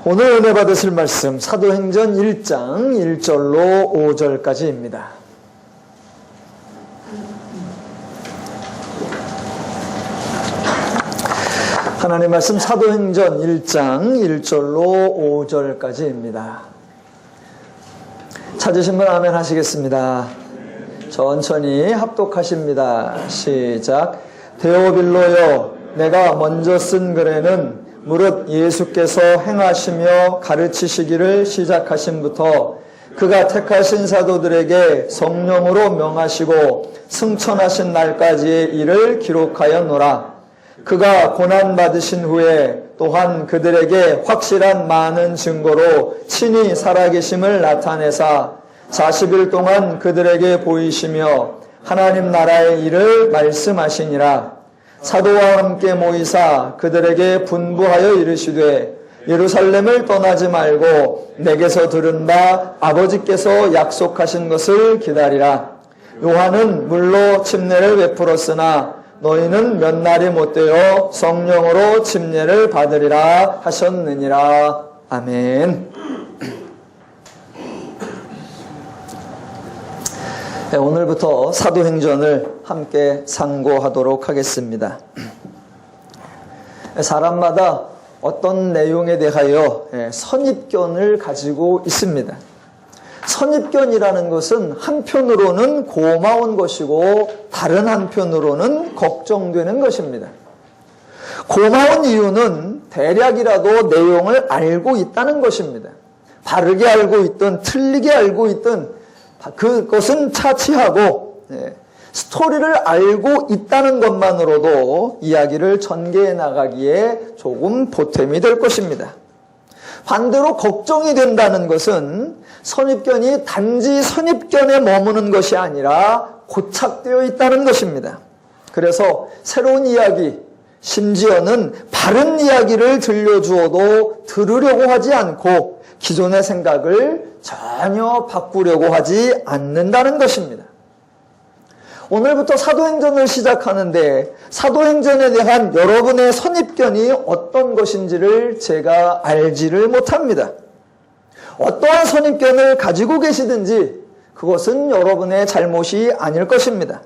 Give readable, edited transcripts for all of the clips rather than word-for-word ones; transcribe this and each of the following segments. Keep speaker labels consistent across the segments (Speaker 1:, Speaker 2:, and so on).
Speaker 1: 오늘 은혜 받으실 말씀 사도행전 1장 1절로 5절까지입니다. 하나님 말씀 사도행전 1장 1절로 5절까지입니다. 찾으신 분 아멘 하시겠습니다. 천천히 합독하십니다. 시작. 데오빌로여, 내가 먼저 쓴 글에는 무릇 예수께서 행하시며 가르치시기를 시작하심부터 그가 택하신 사도들에게 성령으로 명하시고 승천하신 날까지의 일을 기록하였노라. 그가 고난받으신 후에 또한 그들에게 확실한 많은 증거로 친히 살아계심을 나타내사 40일 동안 그들에게 보이시며 하나님 나라의 일을 말씀하시니라. 사도와 함께 모이사 그들에게 분부하여 이르시되 예루살렘을 떠나지 말고 내게서 들은 바 아버지께서 약속하신 것을 기다리라. 요한은 물로 침례를 베풀었으나 너희는 몇 날이 못되어 성령으로 침례를 받으리라 하셨느니라. 아멘. 네, 오늘부터 사도행전을 함께 상고하도록 하겠습니다. 사람마다 어떤 내용에 대하여 선입견을 가지고 있습니다. 선입견이라는 것은 한편으로는 고마운 것이고 다른 한편으로는 걱정되는 것입니다. 고마운 이유는 대략이라도 내용을 알고 있다는 것입니다. 바르게 알고 있든 틀리게 알고 있든 그것은 차치하고 스토리를 알고 있다는 것만으로도 이야기를 전개해 나가기에 조금 보탬이 될 것입니다. 반대로 걱정이 된다는 것은 선입견이 단지 선입견에 머무는 것이 아니라 고착되어 있다는 것입니다. 그래서 새로운 이야기, 심지어는 바른 이야기를 들려주어도 들으려고 하지 않고 기존의 생각을 전혀 바꾸려고 하지 않는다는 것입니다. 오늘부터 사도행전을 시작하는데 사도행전에 대한 여러분의 선입견이 어떤 것인지를 제가 알지를 못합니다. 어떠한 선입견을 가지고 계시든지 그것은 여러분의 잘못이 아닐 것입니다.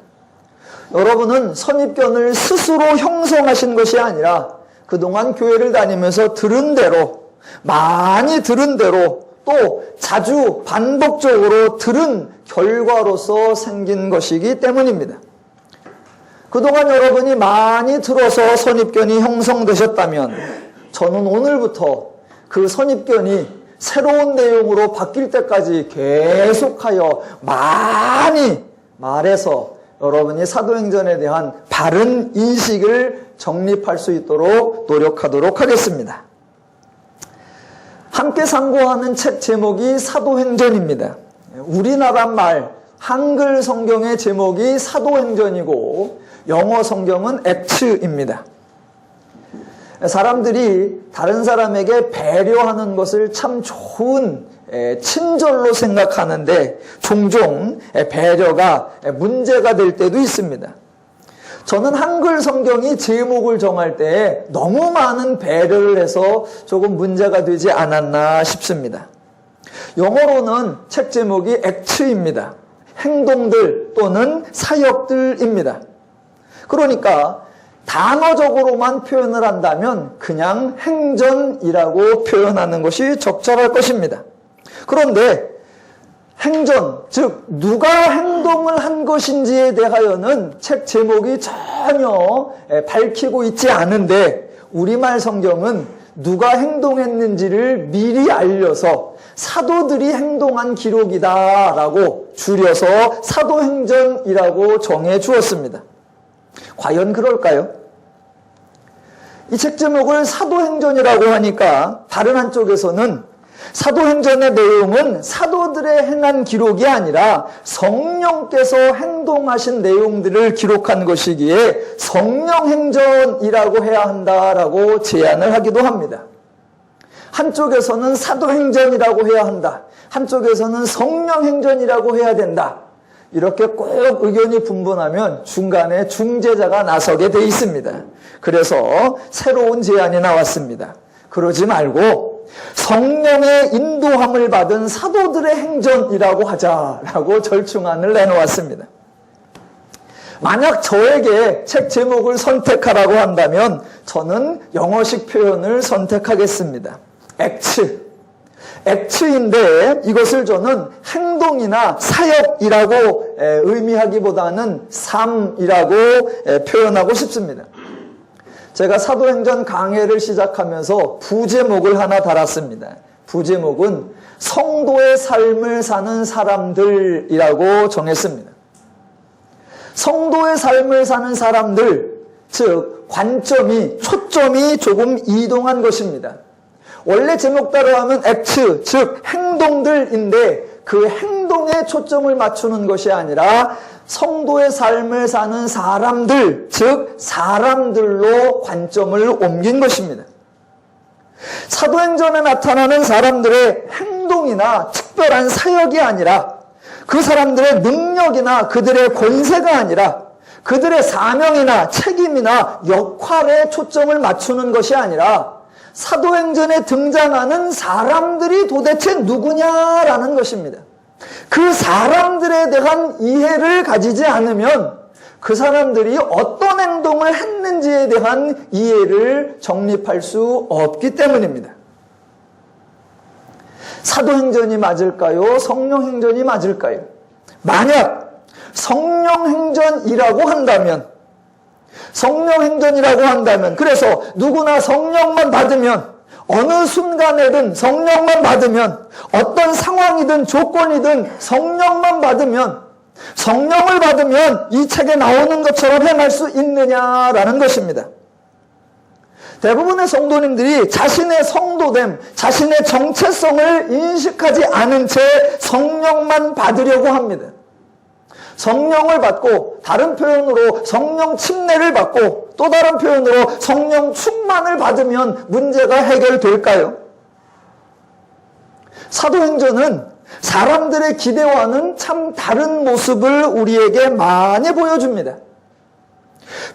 Speaker 1: 여러분은 선입견을 스스로 형성하신 것이 아니라 그동안 교회를 다니면서 들은 대로, 많이 들은 대로, 또 자주 반복적으로 들은 결과로서 생긴 것이기 때문입니다. 그동안 여러분이 많이 들어서 선입견이 형성되셨다면 저는 오늘부터 그 선입견이 새로운 내용으로 바뀔 때까지 계속하여 많이 말해서 여러분이 사도행전에 대한 바른 인식을 정립할 수 있도록 노력하도록 하겠습니다. 함께 상고하는 책 제목이 사도행전입니다. 우리나라 말 한글 성경의 제목이 사도행전이고 영어 성경은 액츠입니다. 사람들이 다른 사람에게 배려하는 것을 참 좋은 친절로 생각하는데 종종 배려가 문제가 될 때도 있습니다. 저는 한글 성경이 제목을 정할 때 너무 많은 배려를 해서 조금 문제가 되지 않았나 싶습니다. 영어로는 책 제목이 액츠입니다. 행동들 또는 사역들입니다. 그러니까 단어적으로만 표현을 한다면 그냥 행전이라고 표현하는 것이 적절할 것입니다. 그런데 행전, 즉 누가 행동을 한 것인지에 대하여는 책 제목이 전혀 밝히고 있지 않은데 우리말 성경은 누가 행동했는지를 미리 알려서 사도들이 행동한 기록이다라고 줄여서 사도행전이라고 정해 주었습니다. 과연 그럴까요? 이 책 제목을 사도행전이라고 하니까 다른 한쪽에서는 사도행전의 내용은 사도들의 행한 기록이 아니라 성령께서 행동하신 내용들을 기록한 것이기에 성령행전이라고 해야 한다라고 제안을 하기도 합니다. 한쪽에서는 사도행전이라고 해야 한다. 한쪽에서는 성령행전이라고 해야 된다. 이렇게 꼭 의견이 분분하면 중간에 중재자가 나서게 돼 있습니다. 그래서 새로운 제안이 나왔습니다. 그러지 말고 성령의 인도함을 받은 사도들의 행전이라고 하자라고 절충안을 내놓았습니다. 만약 저에게 책 제목을 선택하라고 한다면 저는 영어식 표현을 선택하겠습니다. 액츠인데 이것을 저는 행동이나 사역이라고 의미하기보다는 삶이라고 표현하고 싶습니다. 제가 사도행전 강해를 시작하면서 부제목을 하나 달았습니다. 부제목은 성도의 삶을 사는 사람들이라고 정했습니다. 성도의 삶을 사는 사람들, 즉 초점이 조금 이동한 것입니다. 원래 제목대로 하면 액츠, 즉 행동들인데 그 행동에 초점을 맞추는 것이 아니라 성도의 삶을 사는 사람들, 즉 사람들로 관점을 옮긴 것입니다. 사도행전에 나타나는 사람들의 행동이나 특별한 사역이 아니라 그 사람들의 능력이나 그들의 권세가 아니라 그들의 사명이나 책임이나 역할에 초점을 맞추는 것이 아니라 사도행전에 등장하는 사람들이 도대체 누구냐라는 것입니다. 그 사람들에 대한 이해를 가지지 않으면 그 사람들이 어떤 행동을 했는지에 대한 이해를 정립할 수 없기 때문입니다. 사도행전이 맞을까요? 성령행전이 맞을까요? 만약 성령행전이라고 한다면 그래서 누구나 성령만 받으면 어느 순간에든 성령만 받으면 어떤 상황이든 조건이든 성령만 받으면 성령을 받으면 이 책에 나오는 것처럼 행할 수 있느냐라는 것입니다. 대부분의 성도님들이 자신의 성도됨, 자신의 정체성을 인식하지 않은 채 성령만 받으려고 합니다. 성령을 받고 다른 표현으로 성령 침례를 받고 또 다른 표현으로 성령 충만을 받으면 문제가 해결될까요? 사도행전은 사람들의 기대와는 참 다른 모습을 우리에게 많이 보여줍니다.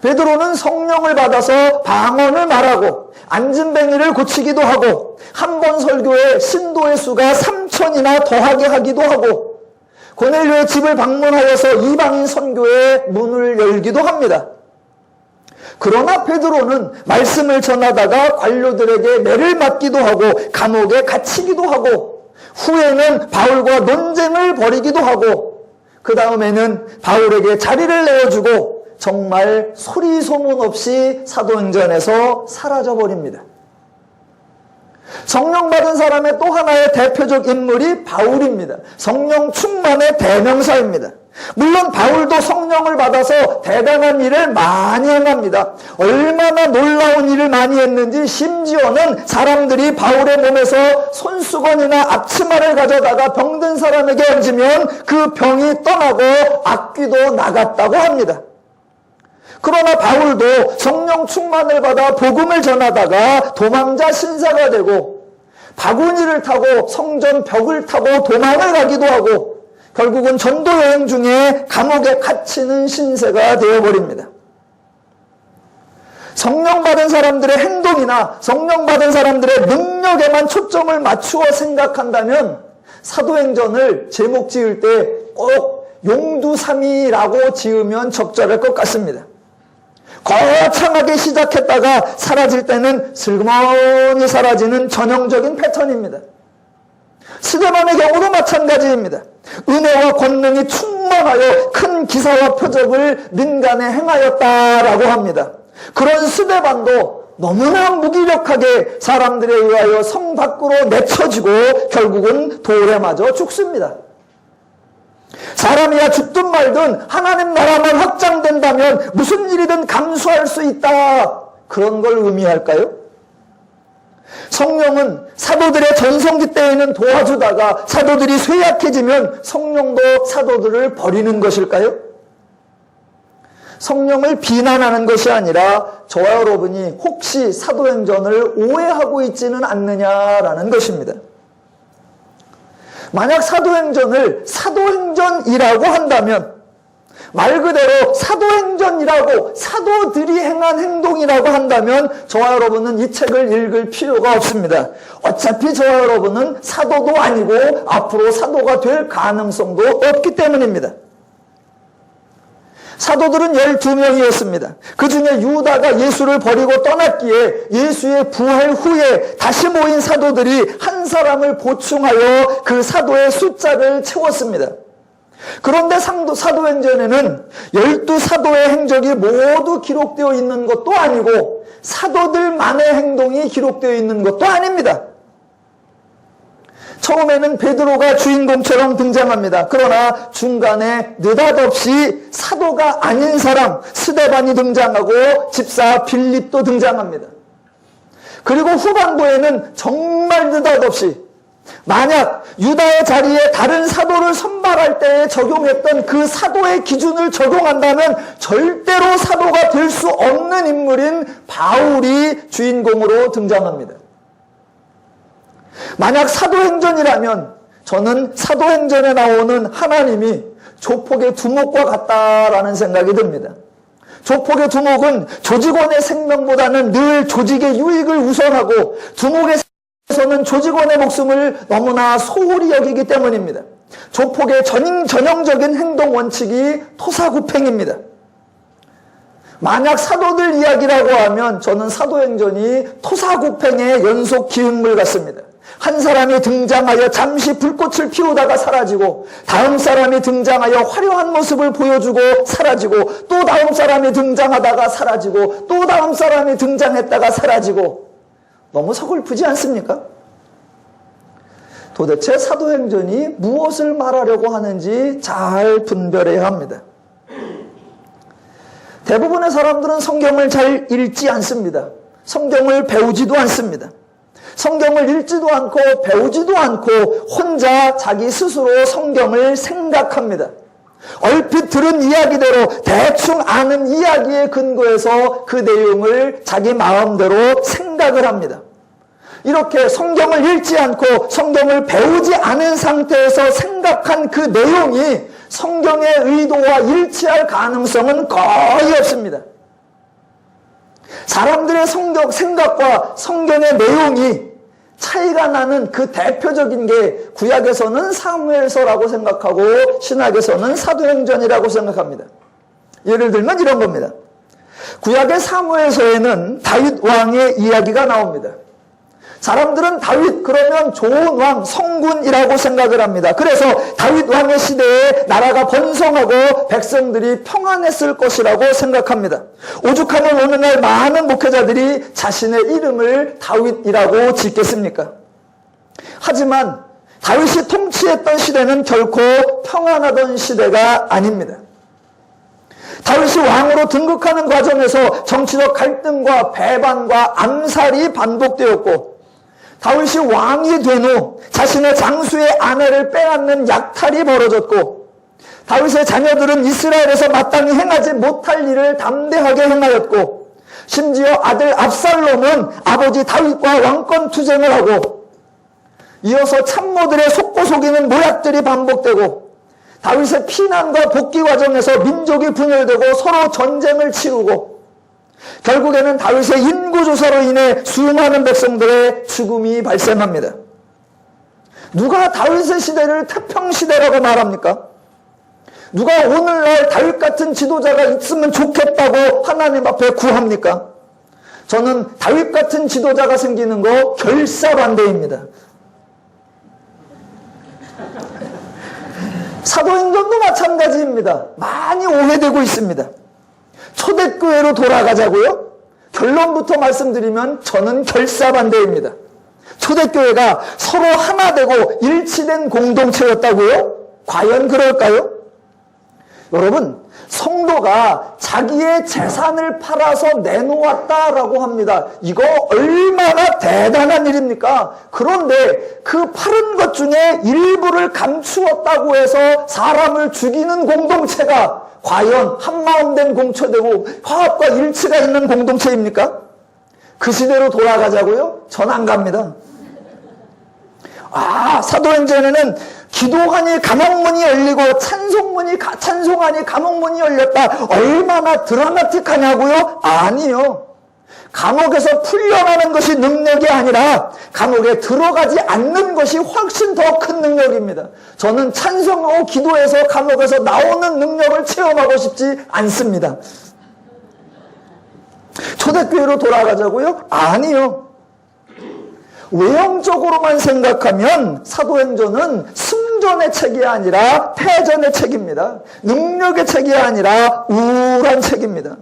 Speaker 1: 베드로는 성령을 받아서 방언을 말하고 안진뱅이를 고치기도 하고 한 번 설교에 신도의 수가 3,000이나 더하게 하기도 하고 고넬료의 집을 방문하여서 이방인 선교의 문을 열기도 합니다. 그러나 베드로는 말씀을 전하다가 관료들에게 매를 맞기도 하고 감옥에 갇히기도 하고 후에는 바울과 논쟁을 벌이기도 하고 그 다음에는 바울에게 자리를 내어주고 정말 소리 소문 없이 사도행전에서 사라져버립니다. 성령 받은 사람의 또 하나의 대표적 인물이 바울입니다. 성령 충만의 대명사입니다. 물론 바울도 성령을 받아서 대단한 일을 많이 행합니다. 얼마나 놀라운 일을 많이 했는지 심지어는 사람들이 바울의 몸에서 손수건이나 앞치마를 가져다가 병든 사람에게 얹으면 그 병이 떠나고 악귀도 나갔다고 합니다. 그러나 바울도 성령 충만을 받아 복음을 전하다가 도망자 신사가 되고 바구니를 타고 성전 벽을 타고 도망을 가기도 하고 결국은 전도 여행 중에 감옥에 갇히는 신세가 되어버립니다. 성령 받은 사람들의 행동이나 성령 받은 사람들의 능력에만 초점을 맞추어 생각한다면 사도행전을 제목 지을 때 꼭 용두삼위라고 지으면 적절할 것 같습니다. 거창하게 시작했다가 사라질 때는 슬그머니 사라지는 전형적인 패턴입니다. 스데반의 경우도 마찬가지입니다. 은혜와 권능이 충만하여 큰 기사와 표적을 민간에 행하였다라고 합니다. 그런 스데반도 너무나 무기력하게 사람들에 의하여 성 밖으로 내쳐지고 결국은 돌에 맞아 죽습니다. 사람이야 죽든 말든 하나님 나라만 확장된다면 무슨 일이든 감수할 수 있다. 그런 걸 의미할까요? 성령은 사도들의 전성기 때에는 도와주다가 사도들이 쇠약해지면 성령도 사도들을 버리는 것일까요? 성령을 비난하는 것이 아니라 저와 여러분이 혹시 사도행전을 오해하고 있지는 않느냐라는 것입니다. 만약 사도행전을 사도행전이라고 한다면 말 그대로 사도행전이라고, 사도들이 행한 행동이라고 한다면 저와 여러분은 이 책을 읽을 필요가 없습니다. 어차피 저와 여러분은 사도도 아니고 앞으로 사도가 될 가능성도 없기 때문입니다. 사도들은 12명이었습니다. 그 중에 유다가 예수를 버리고 떠났기에 예수의 부활 후에 다시 모인 사도들이 한 사람을 보충하여 그 사도의 숫자를 채웠습니다. 그런데 사도행전에는 12사도의 행적이 모두 기록되어 있는 것도 아니고 사도들만의 행동이 기록되어 있는 것도 아닙니다. 처음에는 베드로가 주인공처럼 등장합니다. 그러나 중간에 느닷없이 사도가 아닌 사람 스데반이 등장하고 집사 빌립도 등장합니다. 그리고 후반부에는 정말 느닷없이 만약 유다의 자리에 다른 사도를 선발할 때에 적용했던 그 사도의 기준을 적용한다면 절대로 사도가 될 수 없는 인물인 바울이 주인공으로 등장합니다. 만약 사도행전이라면 저는 사도행전에 나오는 하나님이 조폭의 두목과 같다라는 생각이 듭니다. 조폭의 두목은 조직원의 생명보다는 늘 조직의 유익을 우선하고 두목에서는 조직원의 목숨을 너무나 소홀히 여기기 때문입니다. 조폭의 전형적인 행동 원칙이 토사구팽입니다. 만약 사도들 이야기라고 하면 저는 사도행전이 토사구팽의 연속 기획물 같습니다. 한 사람이 등장하여 잠시 불꽃을 피우다가 사라지고 다음 사람이 등장하여 화려한 모습을 보여주고 사라지고 또 다음 사람이 등장하다가 사라지고 또 다음 사람이 등장했다가 사라지고 너무 서글프지 않습니까? 도대체 사도행전이 무엇을 말하려고 하는지 잘 분별해야 합니다. 대부분의 사람들은 성경을 잘 읽지 않습니다. 성경을 배우지도 않습니다. 성경을 읽지도 않고 배우지도 않고 혼자 자기 스스로 성경을 생각합니다. 얼핏 들은 이야기대로 대충 아는 이야기에 근거해서 그 내용을 자기 마음대로 생각을 합니다. 이렇게 성경을 읽지 않고 성경을 배우지 않은 상태에서 생각한 그 내용이 성경의 의도와 일치할 가능성은 거의 없습니다. 사람들의 생각과 성경의 내용이 차이가 나는 그 대표적인 게 구약에서는 사무엘서라고 생각하고 신약에서는 사도행전이라고 생각합니다. 예를 들면 이런 겁니다. 구약의 사무엘서에는 다윗 왕의 이야기가 나옵니다. 사람들은 다윗 그러면 좋은 왕, 성군이라고 생각을 합니다. 그래서 다윗 왕의 시대에 나라가 번성하고 백성들이 평안했을 것이라고 생각합니다. 오죽하면 오늘날 많은 목회자들이 자신의 이름을 다윗이라고 짓겠습니까? 하지만 다윗이 통치했던 시대는 결코 평안하던 시대가 아닙니다. 다윗이 왕으로 등극하는 과정에서 정치적 갈등과 배반과 암살이 반복되었고 다윗이 왕이 된 후 자신의 장수의 아내를 빼앗는 약탈이 벌어졌고 다윗의 자녀들은 이스라엘에서 마땅히 행하지 못할 일을 담대하게 행하였고 심지어 아들 압살롬은 아버지 다윗과 왕권 투쟁을 하고 이어서 참모들의 속고 속이는 모략들이 반복되고 다윗의 피난과 복귀 과정에서 민족이 분열되고 서로 전쟁을 치르고 결국에는 다윗의 인구조사로 인해 수많은 백성들의 죽음이 발생합니다. 누가 다윗의 시대를 태평시대라고 말합니까? 누가 오늘날 다윗 같은 지도자가 있으면 좋겠다고 하나님 앞에 구합니까? 저는 다윗 같은 지도자가 생기는 거 결사반대입니다. 사도행전도 마찬가지입니다. 많이 오해되고 있습니다. 초대교회로 돌아가자고요? 결론부터 말씀드리면 저는 결사반대입니다. 초대교회가 서로 하나 되고 일치된 공동체였다고요? 과연 그럴까요? 여러분, 성도가 자기의 재산을 팔아서 내놓았다라고 합니다. 이거 얼마나 대단한 일입니까? 그런데 그 팔은 것 중에 일부를 감추었다고 해서 사람을 죽이는 공동체가 과연 한마음된 공처되고 화합과 일치가 있는 공동체입니까? 그 시대로 돌아가자고요? 전 안 갑니다. 사도행전에는 기도하니 감옥문이 열리고 찬송하니 감옥문이 열렸다. 얼마나 드라마틱하냐고요? 아니요. 감옥에서 풀려나는 것이 능력이 아니라 감옥에 들어가지 않는 것이 훨씬 더 큰 능력입니다. 저는 찬송하고 기도해서 감옥에서 나오는 능력을 체험하고 싶지 않습니다. 초대교회로 돌아가자고요? 아니요. 외형적으로만 생각하면 사도행전은 승전의 책이 아니라 패전의 책입니다. 능력의 책이 아니라 우울한 책입니다.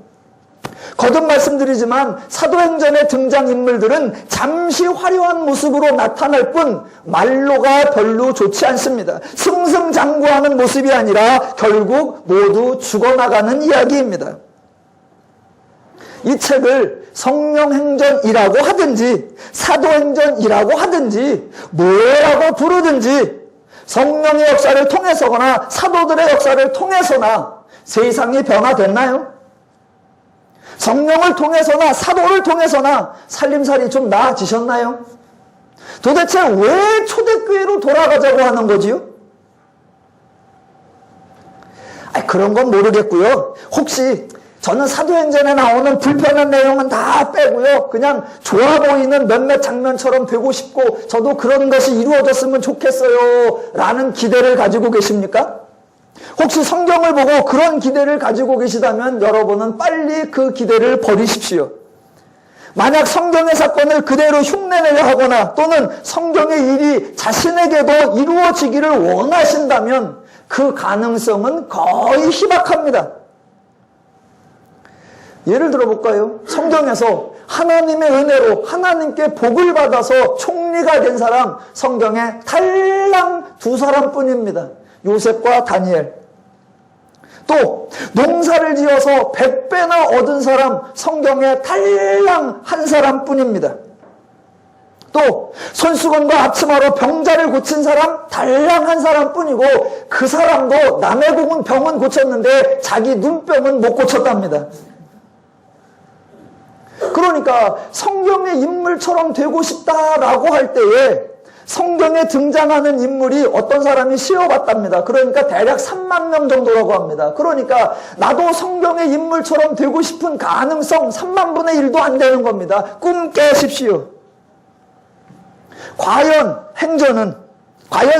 Speaker 1: 거듭 말씀드리지만 사도행전의 등장인물들은 잠시 화려한 모습으로 나타날 뿐 말로가 별로 좋지 않습니다. 승승장구하는 모습이 아니라 결국 모두 죽어나가는 이야기입니다. 이 책을 성령행전이라고 하든지 사도행전이라고 하든지 뭐라고 부르든지 성령의 역사를 통해서거나 사도들의 역사를 통해서나 세상이 변화됐나요? 성령을 통해서나 사도를 통해서나 살림살이 좀 나아지셨나요? 도대체 왜 초대교회로 돌아가자고 하는 거지요? 그런 건 모르겠고요. 혹시 저는 사도행전에 나오는 불편한 내용은 다 빼고요. 그냥 좋아 보이는 몇몇 장면처럼 되고 싶고 저도 그런 것이 이루어졌으면 좋겠어요 라는 기대를 가지고 계십니까? 혹시 성경을 보고 그런 기대를 가지고 계시다면 여러분은 빨리 그 기대를 버리십시오. 만약 성경의 사건을 그대로 흉내내려 하거나 또는 성경의 일이 자신에게도 이루어지기를 원하신다면 그 가능성은 거의 희박합니다. 예를 들어볼까요? 성경에서 하나님의 은혜로 하나님께 복을 받아서 총리가 된 사람 성경에 달랑 2사람뿐입니다. 요셉과 다니엘. 또 농사를 지어서 100배나 얻은 사람 성경에 달랑 1사람뿐입니다. 또 손수건과 앞치마로 병자를 고친 사람 달랑 1사람뿐이고 그 사람도 남의 병은 고쳤는데 자기 눈병은 못 고쳤답니다. 그러니까 성경의 인물처럼 되고 싶다라고 할 때에 성경에 등장하는 인물이 어떤 사람이 씌워봤답니다. 그러니까 대략 3만 명 정도라고 합니다. 그러니까 나도 성경의 인물처럼 되고 싶은 가능성 3만 분의 1도 안 되는 겁니다. 꿈 깨십시오. 과연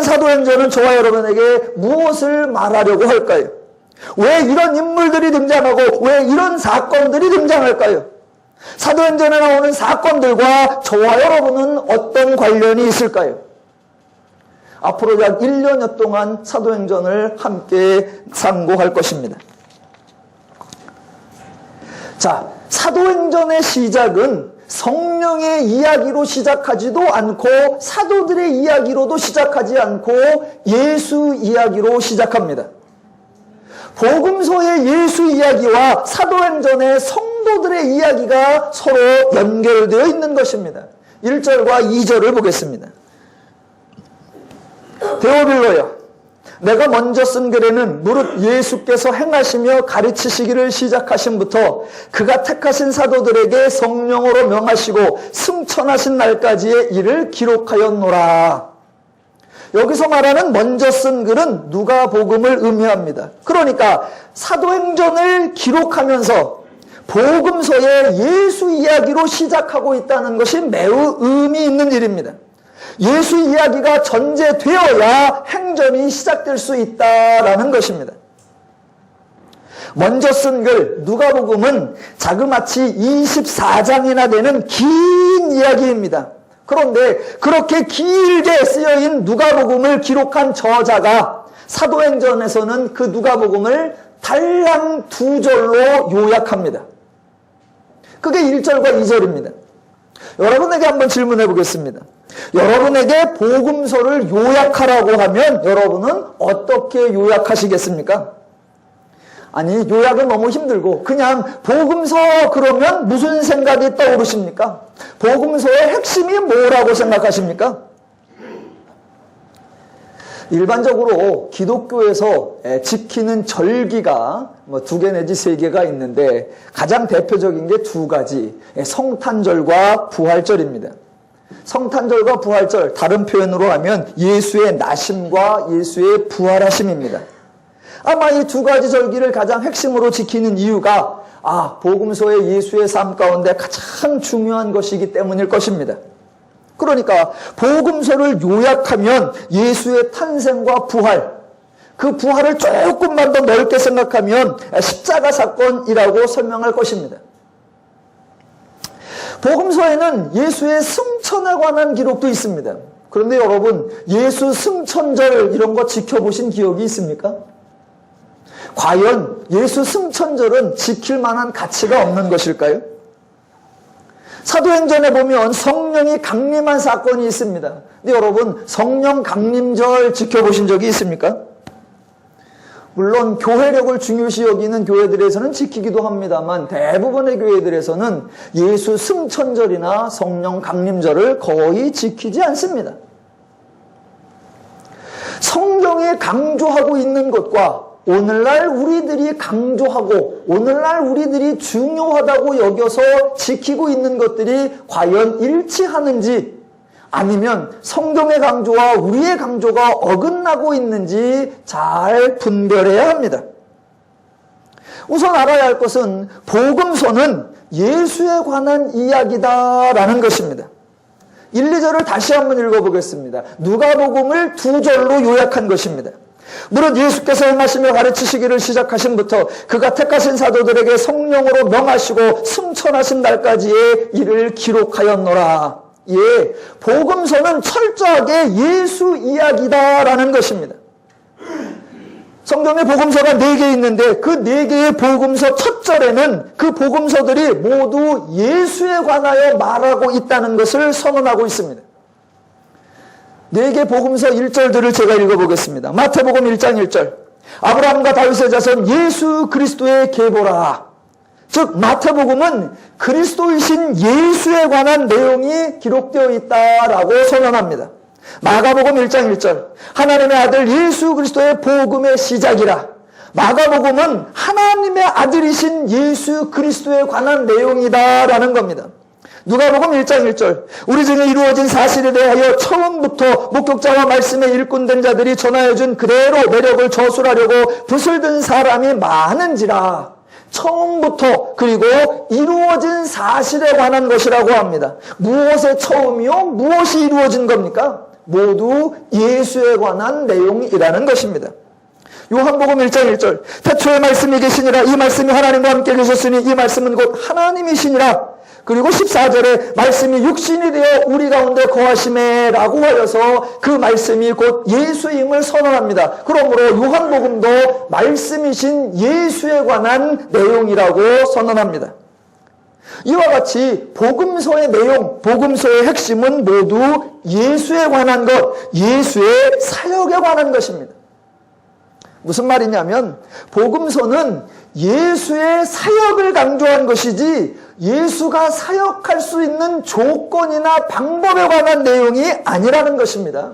Speaker 1: 사도행전은 저와 여러분에게 무엇을 말하려고 할까요? 왜 이런 인물들이 등장하고 왜 이런 사건들이 등장할까요? 사도행전에 나오는 사건들과 저와 여러분은 어떤 관련이 있을까요? 앞으로 약 1년여 동안 사도행전을 함께 상고할 것입니다. 자, 사도행전의 시작은 성령의 이야기로 시작하지도 않고 사도들의 이야기로도 시작하지 않고 예수 이야기로 시작합니다. 복음서의 예수 이야기와 사도행전의 성도들의 이야기가 서로 연결되어 있는 것입니다. 1절과 2절을 보겠습니다. 데오빌로여, 내가 먼저 쓴 글에는 무릇 예수께서 행하시며 가르치시기를 시작하심부터 그가 택하신 사도들에게 성령으로 명하시고 승천하신 날까지의 일을 기록하였노라. 여기서 말하는 먼저 쓴 글은 누가복음을 의미합니다. 그러니까 사도행전을 기록하면서 복음서의 예수 이야기로 시작하고 있다는 것이 매우 의미 있는 일입니다. 예수 이야기가 전제되어야 행전이 시작될 수 있다라는 것입니다. 먼저 쓴 글 누가복음은 자그마치 24장이나 되는 긴 이야기입니다. 그런데 그렇게 길게 쓰여인 누가복음을 기록한 저자가 사도행전에서는 그 누가복음을 달랑 2절로 요약합니다. 그게 1절과 2절입니다. 여러분에게 한번 질문해 보겠습니다. 여러분에게 복음서를 요약하라고 하면 여러분은 어떻게 요약하시겠습니까? 아니, 요약은 너무 힘들고 그냥 복음서 그러면 무슨 생각이 떠오르십니까? 복음서의 핵심이 뭐라고 생각하십니까? 일반적으로 기독교에서 지키는 절기가 2개 내지 3개가 있는데 가장 대표적인 게 2가지, 성탄절과 부활절입니다. 성탄절과 부활절, 다른 표현으로 하면 예수의 나심과 예수의 부활하심입니다. 아마 이 두 가지 절기를 가장 핵심으로 지키는 이유가 복음서의 예수의 삶 가운데 가장 중요한 것이기 때문일 것입니다. 그러니까 복음서를 요약하면 예수의 탄생과 부활, 그 부활을 조금만 더 넓게 생각하면 십자가 사건이라고 설명할 것입니다. 복음서에는 예수의 승천에 관한 기록도 있습니다. 그런데 여러분, 예수 승천절 이런 거 지켜보신 기억이 있습니까? 과연 예수 승천절은 지킬 만한 가치가 없는 것일까요? 사도행전에 보면 성령이 강림한 사건이 있습니다. 근데 여러분, 성령 강림절 지켜보신 적이 있습니까? 물론 교회력을 중요시 여기는 교회들에서는 지키기도 합니다만 대부분의 교회들에서는 예수 승천절이나 성령 강림절을 거의 지키지 않습니다. 성경이 강조하고 있는 것과 오늘날 우리들이 강조하고 오늘날 우리들이 중요하다고 여겨서 지키고 있는 것들이 과연 일치하는지, 아니면 성경의 강조와 우리의 강조가 어긋나고 있는지 잘 분별해야 합니다. 우선 알아야 할 것은 복음서는 예수에 관한 이야기다라는 것입니다. 1, 2절을 다시 한번 읽어보겠습니다. 누가복음을 2절로 요약한 것입니다. 무릇 예수께서 행하시며 가르치시기를 시작하신부터 그가 택하신 사도들에게 성령으로 명하시고 승천하신 날까지의 일을 기록하였노라. 예, 복음서는 철저하게 예수 이야기다라는 것입니다. 성경에 복음서가 4개 있는데 그 4개의 복음서 첫 절에는 그 복음서들이 모두 예수에 관하여 말하고 있다는 것을 선언하고 있습니다. 4개 복음서 1절들을 제가 읽어보겠습니다. 마태복음 1장 1절. 아브라함과 다윗의 자손 예수 그리스도의 계보라. 즉 마태복음은 그리스도이신 예수에 관한 내용이 기록되어 있다라고 선언합니다. 마가복음 1장 1절. 하나님의 아들 예수 그리스도의 복음의 시작이라. 마가복음은 하나님의 아들이신 예수 그리스도에 관한 내용이다라는 겁니다. 누가복음 1장 1절. 우리 중에 이루어진 사실에 대하여 처음부터 목격자와 말씀에 일꾼된 자들이 전하여준 그대로 매력을 저술하려고 붓을 든 사람이 많은지라. 처음부터 그리고 이루어진 사실에 관한 것이라고 합니다. 무엇의 처음이요? 무엇이 이루어진 겁니까? 모두 예수에 관한 내용이라는 것입니다. 요한복음 1장 1절. 태초에 말씀이 계시니라. 이 말씀이 하나님과 함께 계셨으니 이 말씀은 곧 하나님이시니라. 그리고 14절에 말씀이 육신이 되어 우리 가운데 거하심에 라고 하여서 그 말씀이 곧 예수임을 선언합니다. 그러므로 요한복음도 말씀이신 예수에 관한 내용이라고 선언합니다. 이와 같이 복음서의 내용, 복음서의 핵심은 모두 예수에 관한 것, 예수의 사역에 관한 것입니다. 무슨 말이냐면 복음서는 예수의 사역을 강조한 것이지 예수가 사역할 수 있는 조건이나 방법에 관한 내용이 아니라는 것입니다.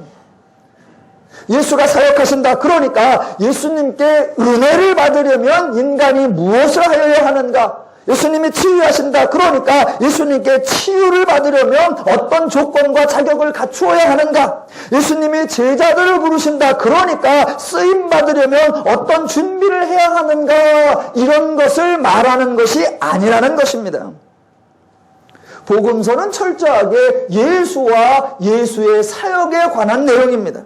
Speaker 1: 예수가 사역하신다. 그러니까 예수님께 은혜를 받으려면 인간이 무엇을 하여야 하는가? 예수님이 치유하신다. 그러니까 예수님께 치유를 받으려면 어떤 조건과 자격을 갖추어야 하는가? 예수님이 제자들을 부르신다. 그러니까 쓰임 받으려면 어떤 준비를 해야 하는가? 이런 것을 말하는 것이 아니라는 것입니다. 복음서는 철저하게 예수와 예수의 사역에 관한 내용입니다.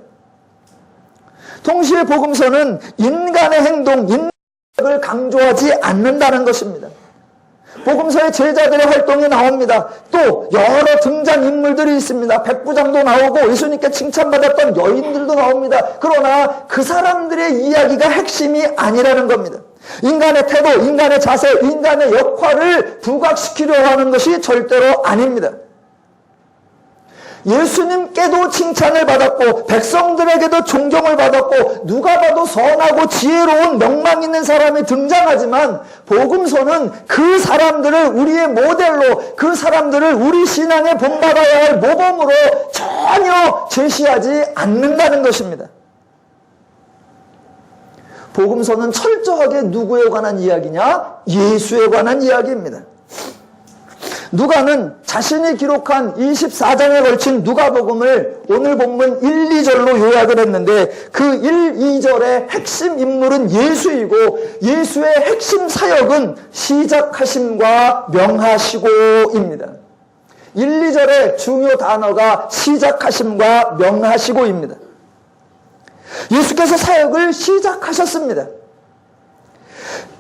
Speaker 1: 동시에 복음서는 인간의 행동, 인간을 강조하지 않는다는 것입니다. 복음서의 제자들의 활동이 나옵니다. 또 여러 등장인물들이 있습니다. 백부장도 나오고 예수님께 칭찬받았던 여인들도 나옵니다. 그러나 그 사람들의 이야기가 핵심이 아니라는 겁니다. 인간의 태도, 인간의 자세, 인간의 역할을 부각시키려고 하는 것이 절대로 아닙니다. 예수님께도 칭찬을 받았고 백성들에게도 존경을 받았고 누가 봐도 선하고 지혜로운 명망 있는 사람이 등장하지만 복음서는 그 사람들을 우리의 모델로, 그 사람들을 우리 신앙에 본받아야 할 모범으로 전혀 제시하지 않는다는 것입니다. 복음서는 철저하게 누구에 관한 이야기냐? 예수에 관한 이야기입니다. 누가는 자신이 기록한 24장에 걸친 누가복음을 오늘 본문 1, 2절로 요약을 했는데 그 1, 2절의 핵심 인물은 예수이고 예수의 핵심 사역은 시작하심과 명하시고입니다. 1, 2절의 중요 단어가 시작하심과 명하시고입니다. 예수께서 사역을 시작하셨습니다.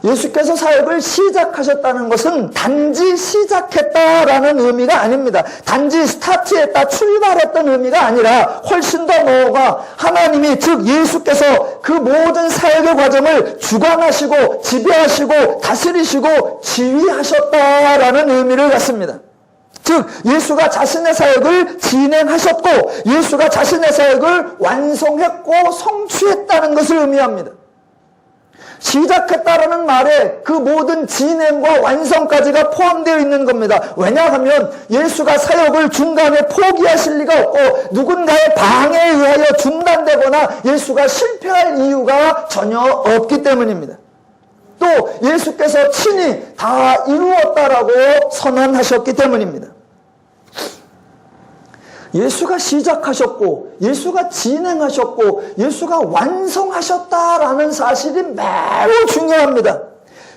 Speaker 1: 예수께서 사역을 시작하셨다는 것은 단지 시작했다라는 의미가 아닙니다. 단지 스타트했다, 출발했던 의미가 아니라 훨씬 더 뭐가 하나님이 즉 예수께서 그 모든 사역의 과정을 주관하시고 지배하시고 다스리시고 지휘하셨다라는 의미를 갖습니다. 즉 예수가 자신의 사역을 진행하셨고 예수가 자신의 사역을 완성했고 성취했다는 것을 의미합니다. 시작했다라는 말에 그 모든 진행과 완성까지가 포함되어 있는 겁니다. 왜냐하면 예수가 사역을 중간에 포기하실 리가 없고 누군가의 방해에 의하여 중단되거나 예수가 실패할 이유가 전혀 없기 때문입니다. 또 예수께서 친히 다 이루었다라고 선언하셨기 때문입니다. 예수가 시작하셨고 예수가 진행하셨고 예수가 완성하셨다라는 사실이 매우 중요합니다.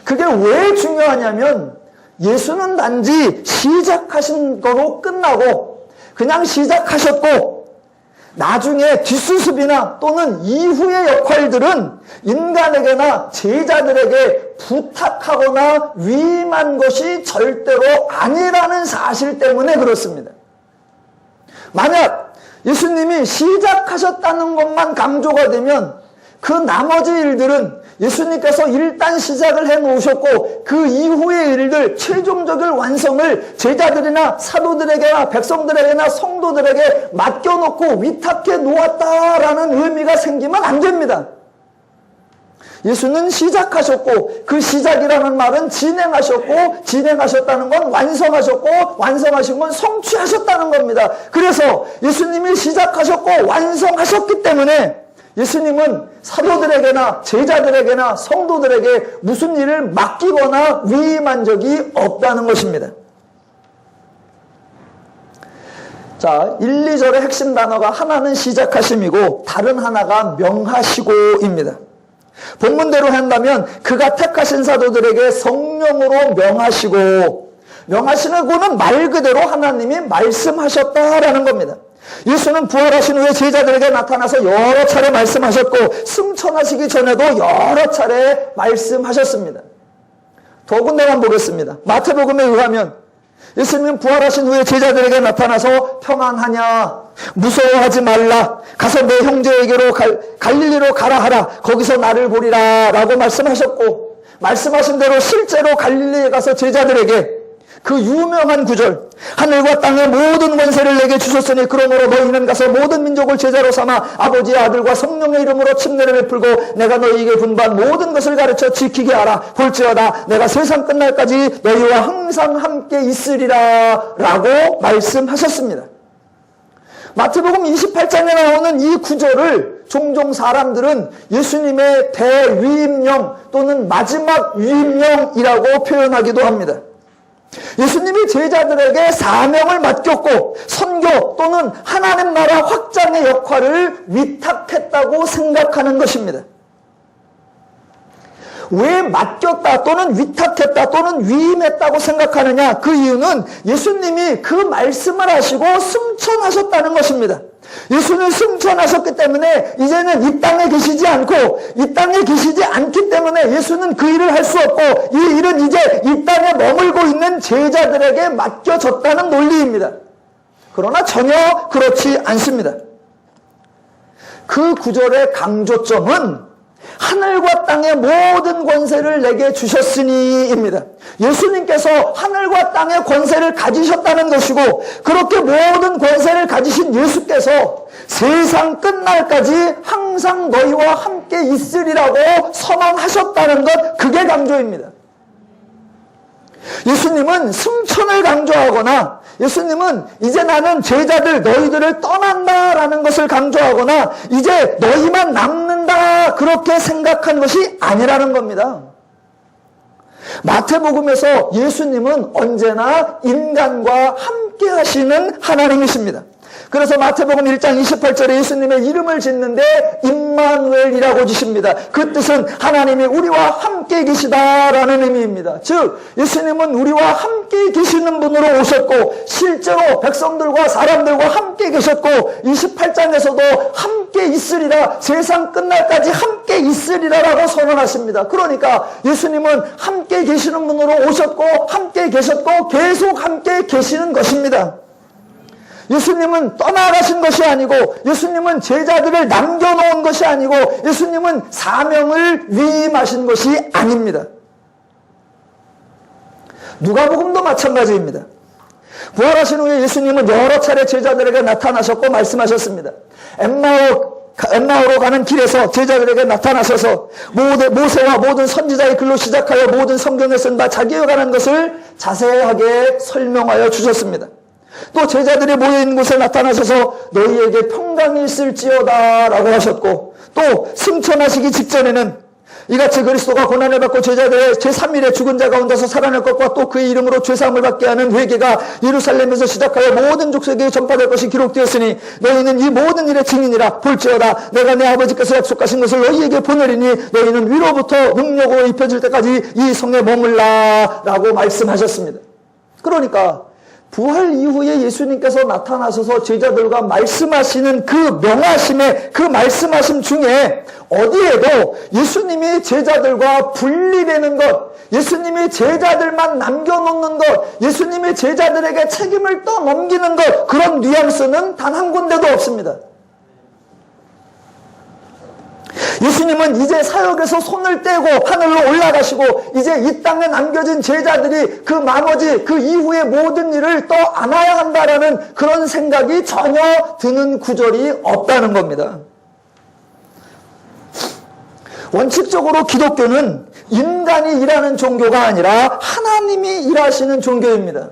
Speaker 1: 그게 왜 중요하냐면 예수는 단지 시작하신 거로 끝나고 그냥 시작하셨고 나중에 뒷수습이나 또는 이후의 역할들은 인간에게나 제자들에게 부탁하거나 위임한 것이 절대로 아니라는 사실 때문에 그렇습니다. 만약 예수님이 시작하셨다는 것만 강조가 되면 그 나머지 일들은 예수님께서 일단 시작을 해놓으셨고 그 이후의 일들 최종적인 완성을 제자들이나 사도들에게나 백성들에게나 성도들에게 맡겨놓고 위탁해 놓았다라는 의미가 생기면 안 됩니다. 예수는 시작하셨고 그 시작이라는 말은 진행하셨고 진행하셨다는 건 완성하셨고 완성하신 건 성취하셨다는 겁니다. 그래서 예수님이 시작하셨고 완성하셨기 때문에 예수님은 사도들에게나 제자들에게나 성도들에게 무슨 일을 맡기거나 위임한 적이 없다는 것입니다. 자, 1, 2절의 핵심 단어가 하나는 시작하심이고 다른 하나가 명하시고입니다. 본문대로 한다면 그가 택하신 사도들에게 성령으로 명하시고 명하시는 거는 말 그대로 하나님이 말씀하셨다라는 겁니다. 예수는 부활하신 후에 제자들에게 나타나서 여러 차례 말씀하셨고 승천하시기 전에도 여러 차례 말씀하셨습니다. 더군다나 보겠습니다. 마태복음에 의하면 예수님은 부활하신 후에 제자들에게 나타나서 평안하냐 무서워하지 말라 가서 내 형제에게로 갈릴리로 가라 하라 거기서 나를 보리라 라고 말씀하셨고 말씀하신 대로 실제로 갈릴리에 가서 제자들에게 그 유명한 구절 하늘과 땅의 모든 권세를 내게 주셨으니 그러므로 너희는 가서 모든 민족을 제자로 삼아 아버지의 아들과 성령의 이름으로 침례를 베풀고 내가 너희에게 분부한 모든 것을 가르쳐 지키게 하라 볼지어다 내가 세상 끝날까지 너희와 항상 함께 있으리라 라고 말씀하셨습니다. 마태복음 28장에 나오는 이 구절을 종종 사람들은 예수님의 대위임령 또는 마지막 위임령이라고 표현하기도 합니다. 예수님이 제자들에게 사명을 맡겼고 선교 또는 하나님 나라 확장의 역할을 위탁했다고 생각하는 것입니다. 왜 맡겼다 또는 위탁했다 또는 위임했다고 생각하느냐? 그 이유는 예수님이 그 말씀을 하시고 승천하셨다는 것입니다. 예수는 승천하셨기 때문에 이제는 이 땅에 계시지 않고 이 땅에 계시지 않기 때문에 예수는 그 일을 할 수 없고 이 일은 이제 이 땅에 머물고 있는 제자들에게 맡겨졌다는 논리입니다. 그러나 전혀 그렇지 않습니다. 그 구절의 강조점은 하늘과 땅의 모든 권세를 내게 주셨으니입니다. 예수님께서 하늘과 땅의 권세를 가지셨다는 것이고 그렇게 모든 권세를 가지신 예수께서 세상 끝날까지 항상 너희와 함께 있으리라고 선언하셨다는 것, 그게 강조입니다. 예수님은 승천을 강조하거나 예수님은 이제 나는 제자들 너희들을 떠난다라는 것을 강조하거나 이제 너희만 남는다 그렇게 생각한 것이 아니라는 겁니다. 마태복음에서 예수님은 언제나 인간과 함께 하시는 하나님이십니다. 그래서 마태복음 1장 28절에 예수님의 이름을 짓는데 임마누엘이라고 지십니다. 그 뜻은 하나님이 우리와 함께 계시다라는 의미입니다. 즉 예수님은 우리와 함께 계시는 분으로 오셨고 실제로 백성들과 사람들과 함께 계셨고 28장에서도 함께 있으리라, 세상 끝날까지 함께 있으리라라고 선언하십니다. 그러니까 예수님은 함께 계시는 분으로 오셨고 함께 계셨고 계속 함께 계시는 것입니다. 예수님은 떠나가신 것이 아니고 예수님은 제자들을 남겨놓은 것이 아니고 예수님은 사명을 위임하신 것이 아닙니다. 누가복음도 마찬가지입니다. 부활하신 후에 예수님은 여러 차례 제자들에게 나타나셨고 말씀하셨습니다. 엠마오로 가는 길에서 제자들에게 나타나셔서 모세와 모든 선지자의 글로 시작하여 모든 성경에 쓴 바 자기에 관한 것을 자세하게 설명하여 주셨습니다. 또 제자들이 모여있는 곳에 나타나셔서 너희에게 평강이 있을지어다 라고 하셨고, 또 승천하시기 직전에는 이같이 그리스도가 고난을 받고 제자들의 제3일에 죽은 자 가운데서 살아날 것과 또 그의 이름으로 죄사함을 받게 하는 회개가 예루살렘에서 시작하여 모든 족속에게 전파될 것이 기록되었으니 너희는 이 모든 일의 증인이라. 볼지어다 내가 내 아버지께서 약속하신 것을 너희에게 보내리니 너희는 위로부터 능력으로 입혀질 때까지 이 성에 머물라 라고 말씀하셨습니다. 그러니까 부활 이후에 예수님께서 나타나셔서 제자들과 말씀하시는 그 명하심의 그 말씀하심 중에 어디에도 예수님이 제자들과 분리되는 것, 예수님이 제자들만 남겨놓는 것, 예수님이 제자들에게 책임을 떠넘기는 것, 그런 뉘앙스는 단 한 군데도 없습니다. 예수님은 이제 사역에서 손을 떼고 하늘로 올라가시고 이제 이 땅에 남겨진 제자들이 그 나머지 그 이후의 모든 일을 또 안아야 한다라는 그런 생각이 전혀 드는 구절이 없다는 겁니다. 원칙적으로 기독교는 인간이 일하는 종교가 아니라 하나님이 일하시는 종교입니다.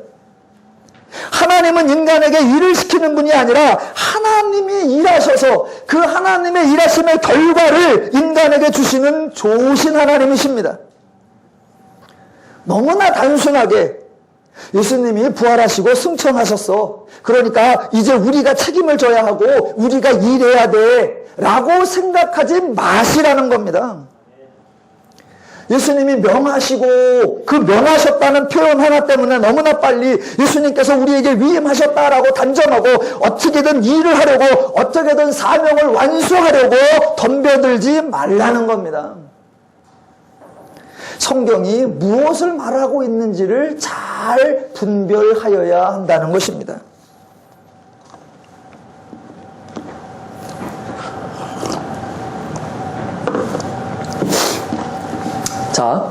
Speaker 1: 하나님은 인간에게 일을 시키는 분이 아니라 하나님이 일하셔서 그 하나님의 일하심의 결과를 인간에게 주시는 좋으신 하나님이십니다. 너무나 단순하게 예수님이 부활하시고 승천하셨어. 그러니까 이제 우리가 책임을 져야 하고 우리가 일해야 돼 라고 생각하지 마시라는 겁니다. 예수님이 명하시고 그 명하셨다는 표현 하나 때문에 너무나 빨리 예수님께서 우리에게 위임하셨다라고 단정하고 어떻게든 일을 하려고 어떻게든 사명을 완수하려고 덤벼들지 말라는 겁니다. 성경이 무엇을 말하고 있는지를 잘 분별하여야 한다는 것입니다. 자,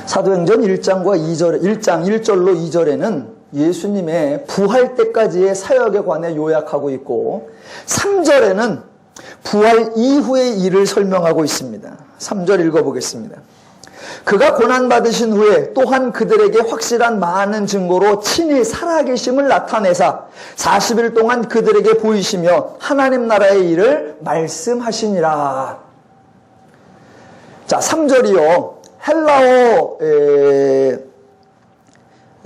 Speaker 1: 사도행전 1장과 2절, 1장 1절로 2절에는 예수님의 부활 때까지의 사역에 관해 요약하고 있고 3절에는 부활 이후의 일을 설명하고 있습니다. 3절 읽어보겠습니다. 그가 고난받으신 후에 또한 그들에게 확실한 많은 증거로 친히 살아계심을 나타내사 40일 동안 그들에게 보이시며 하나님 나라의 일을 말씀하시니라. 자, 3절이요.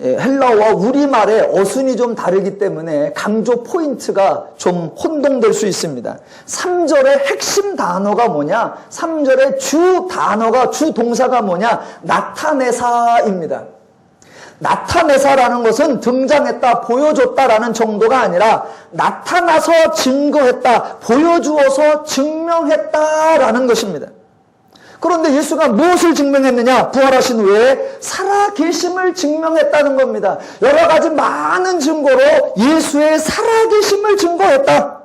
Speaker 1: 헬라어와 우리말의 어순이 좀 다르기 때문에 강조 포인트가 좀 혼동될 수 있습니다. 3절의 핵심 단어가 뭐냐? 3절의 주 단어가, 주 동사가 뭐냐? 나타내사입니다. 나타내사라는 것은 등장했다, 보여줬다라는 정도가 아니라 나타나서 증거했다, 보여주어서 증명했다라는 것입니다. 그런데 예수가 무엇을 증명했느냐? 부활하신 후에 살아계심을 증명했다는 겁니다. 여러 가지 많은 증거로 예수의 살아계심을 증거했다.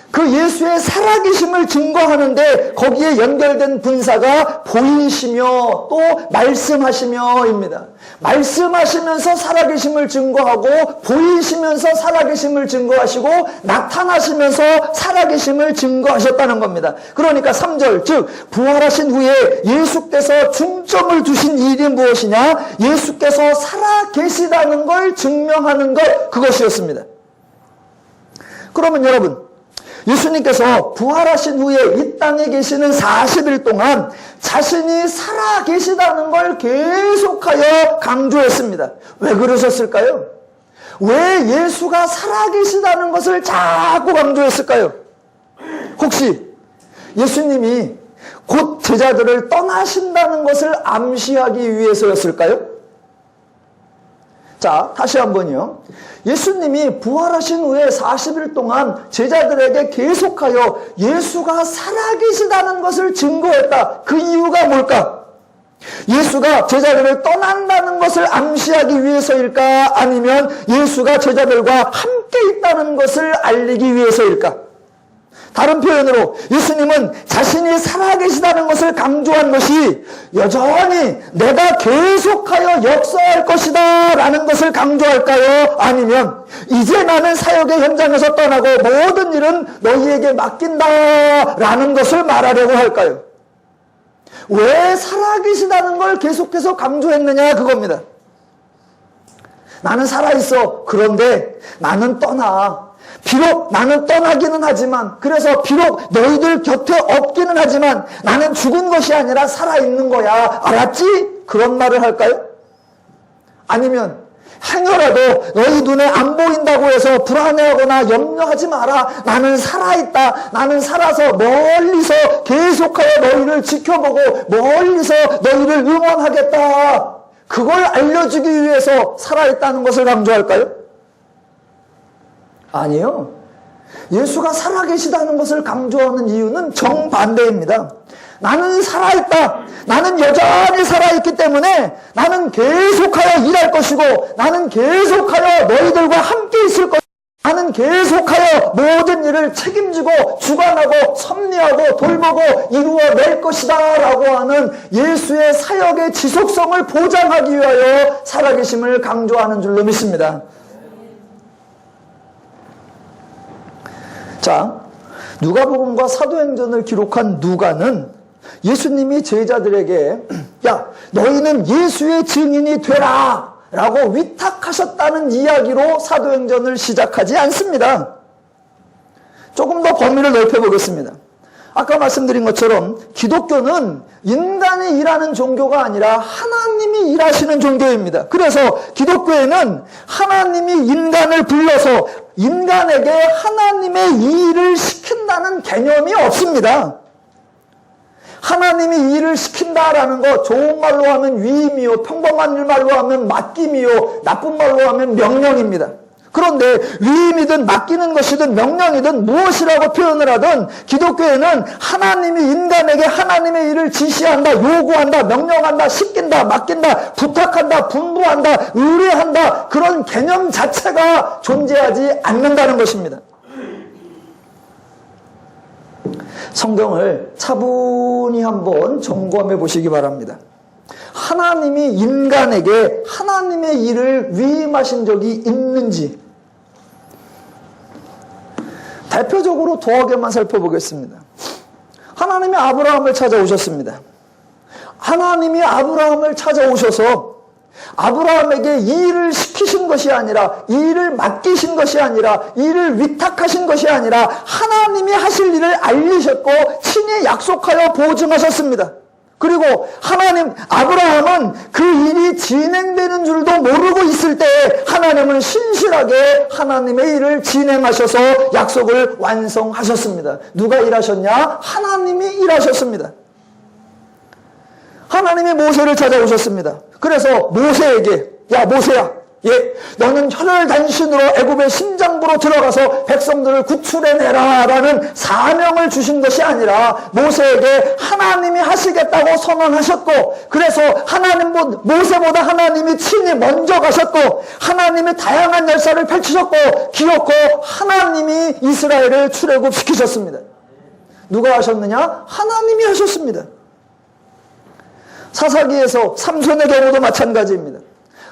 Speaker 1: 그 예수의 살아계심을 증거하는데 거기에 연결된 분사가 보이시며 또 말씀하시며입니다. 말씀하시면서 살아계심을 증거하고 보이시면서 살아계심을 증거하시고 나타나시면서 살아계심을 증거하셨다는 겁니다. 그러니까 3절, 즉 부활하신 후에 예수께서 중점을 두신 일이 무엇이냐? 예수께서 살아계시다는 걸 증명하는 것, 그것이었습니다. 그러면 여러분, 예수님께서 부활하신 후에 이 땅에 계시는 40일 동안 자신이 살아 계시다는 걸 계속하여 강조했습니다. 왜 그러셨을까요? 왜 예수가 살아 계시다는 것을 자꾸 강조했을까요? 혹시 예수님이 곧 제자들을 떠나신다는 것을 암시하기 위해서였을까요? 자, 다시 한번요. 예수님이 부활하신 후에 40일 동안 제자들에게 계속하여 예수가 살아계시다는 것을 증거했다. 그 이유가 뭘까? 예수가 제자들을 떠난다는 것을 암시하기 위해서일까? 아니면 예수가 제자들과 함께 있다는 것을 알리기 위해서일까? 다른 표현으로 예수님은 자신이 살아계시다는 것을 강조한 것이 여전히 내가 계속하여 역사할 것이다 라는 것을 강조할까요? 아니면 이제 나는 사역의 현장에서 떠나고 모든 일은 너희에게 맡긴다 라는 것을 말하려고 할까요? 왜 살아계시다는 걸 계속해서 강조했느냐 그겁니다. 나는 살아있어. 그런데 나는 떠나. 비록 나는 떠나기는 하지만, 그래서 비록 너희들 곁에 없기는 하지만 나는 죽은 것이 아니라 살아있는 거야. 알았지? 그런 말을 할까요? 아니면 행여라도 너희 눈에 안 보인다고 해서 불안해하거나 염려하지 마라. 나는 살아있다. 나는 살아서 멀리서 계속하여 너희를 지켜보고 멀리서 너희를 응원하겠다. 그걸 알려주기 위해서 살아있다는 것을 강조할까요? 아니요. 예수가 살아계시다는 것을 강조하는 이유는 정반대입니다. 나는 살아있다. 나는 여전히 살아있기 때문에 나는 계속하여 일할 것이고 나는 계속하여 너희들과 함께 있을 것이고 나는 계속하여 모든 일을 책임지고 주관하고 섭리하고 돌보고 이루어낼 것이다 라고 하는 예수의 사역의 지속성을 보장하기 위하여 살아계심을 강조하는 줄로 믿습니다. 자, 누가복음과 사도행전을 기록한 누가는 예수님이 제자들에게 야, 너희는 예수의 증인이 되라 라고 위탁하셨다는 이야기로 사도행전을 시작하지 않습니다. 조금 더 범위를 넓혀보겠습니다. 아까 말씀드린 것처럼 기독교는 인간이 일하는 종교가 아니라 하나님이 일하시는 종교입니다. 그래서 기독교에는 하나님이 인간을 불러서 인간에게 하나님의 일을 시킨다는 개념이 없습니다. 하나님이 일을 시킨다라는 거 좋은 말로 하면 위임이요, 평범한 말로 하면 맡김이요, 나쁜 말로 하면 명령입니다. 그런데 위임이든 맡기는 것이든 명령이든 무엇이라고 표현을 하든 기독교에는 하나님이 인간에게 하나님의 일을 지시한다, 요구한다, 명령한다, 시킨다, 맡긴다, 부탁한다, 분부한다, 의뢰한다 그런 개념 자체가 존재하지 않는다는 것입니다. 성경을 차분히 한번 점검해 보시기 바랍니다. 하나님이 인간에게 하나님의 일을 위임하신 적이 있는지 대표적으로 두어개만 살펴보겠습니다. 하나님이 아브라함을 찾아오셨습니다. 하나님이 아브라함을 찾아오셔서 아브라함에게 이 일을 시키신 것이 아니라 이 일을 맡기신 것이 아니라 이 일을 위탁하신 것이 아니라 하나님이 하실 일을 알리셨고 친히 약속하여 보증하셨습니다. 그리고 하나님, 아브라함은 그 일이 진행되는 줄도 모르고 있을 때 하나님은 신실하게 하나님의 일을 진행하셔서 약속을 완성하셨습니다. 누가 일하셨냐? 하나님이 일하셨습니다. 하나님이 모세를 찾아오셨습니다. 그래서 모세에게 야 모세야, 너는 혈을 단신으로 애굽의 심장부로 들어가서 백성들을 구출해내라 라는 사명을 주신 것이 아니라 모세에게 하나님이 하시겠다고 선언하셨고, 그래서 모세보다 하나님이 친히 먼저 가셨고 하나님이 다양한 열사를 펼치셨고 기어코 하나님이 이스라엘을 출애굽시키셨습니다. 누가 하셨느냐? 하나님이 하셨습니다. 사사기에서 삼손의 경우도 마찬가지입니다.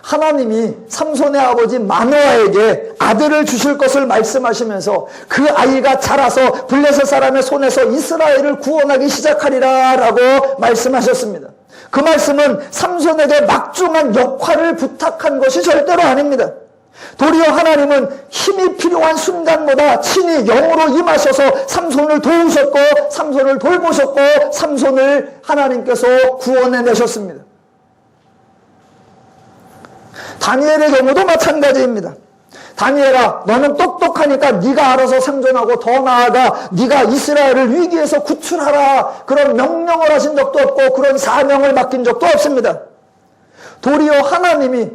Speaker 1: 하나님이 삼손의 아버지 마노아에게 아들을 주실 것을 말씀하시면서 그 아이가 자라서 블레셋 사람의 손에서 이스라엘을 구원하기 시작하리라 라고 말씀하셨습니다. 그 말씀은 삼손에게 막중한 역할을 부탁한 것이 절대로 아닙니다. 도리어 하나님은 힘이 필요한 순간마다 친히 영으로 임하셔서 삼손을 도우셨고 삼손을 돌보셨고 삼손을 하나님께서 구원해내셨습니다. 다니엘의 경우도 마찬가지입니다. 다니엘아, 너는 똑똑하니까 네가 알아서 생존하고 더 나아가 네가 이스라엘을 위기에서 구출하라, 그런 명령을 하신 적도 없고 그런 사명을 맡긴 적도 없습니다. 도리어 하나님이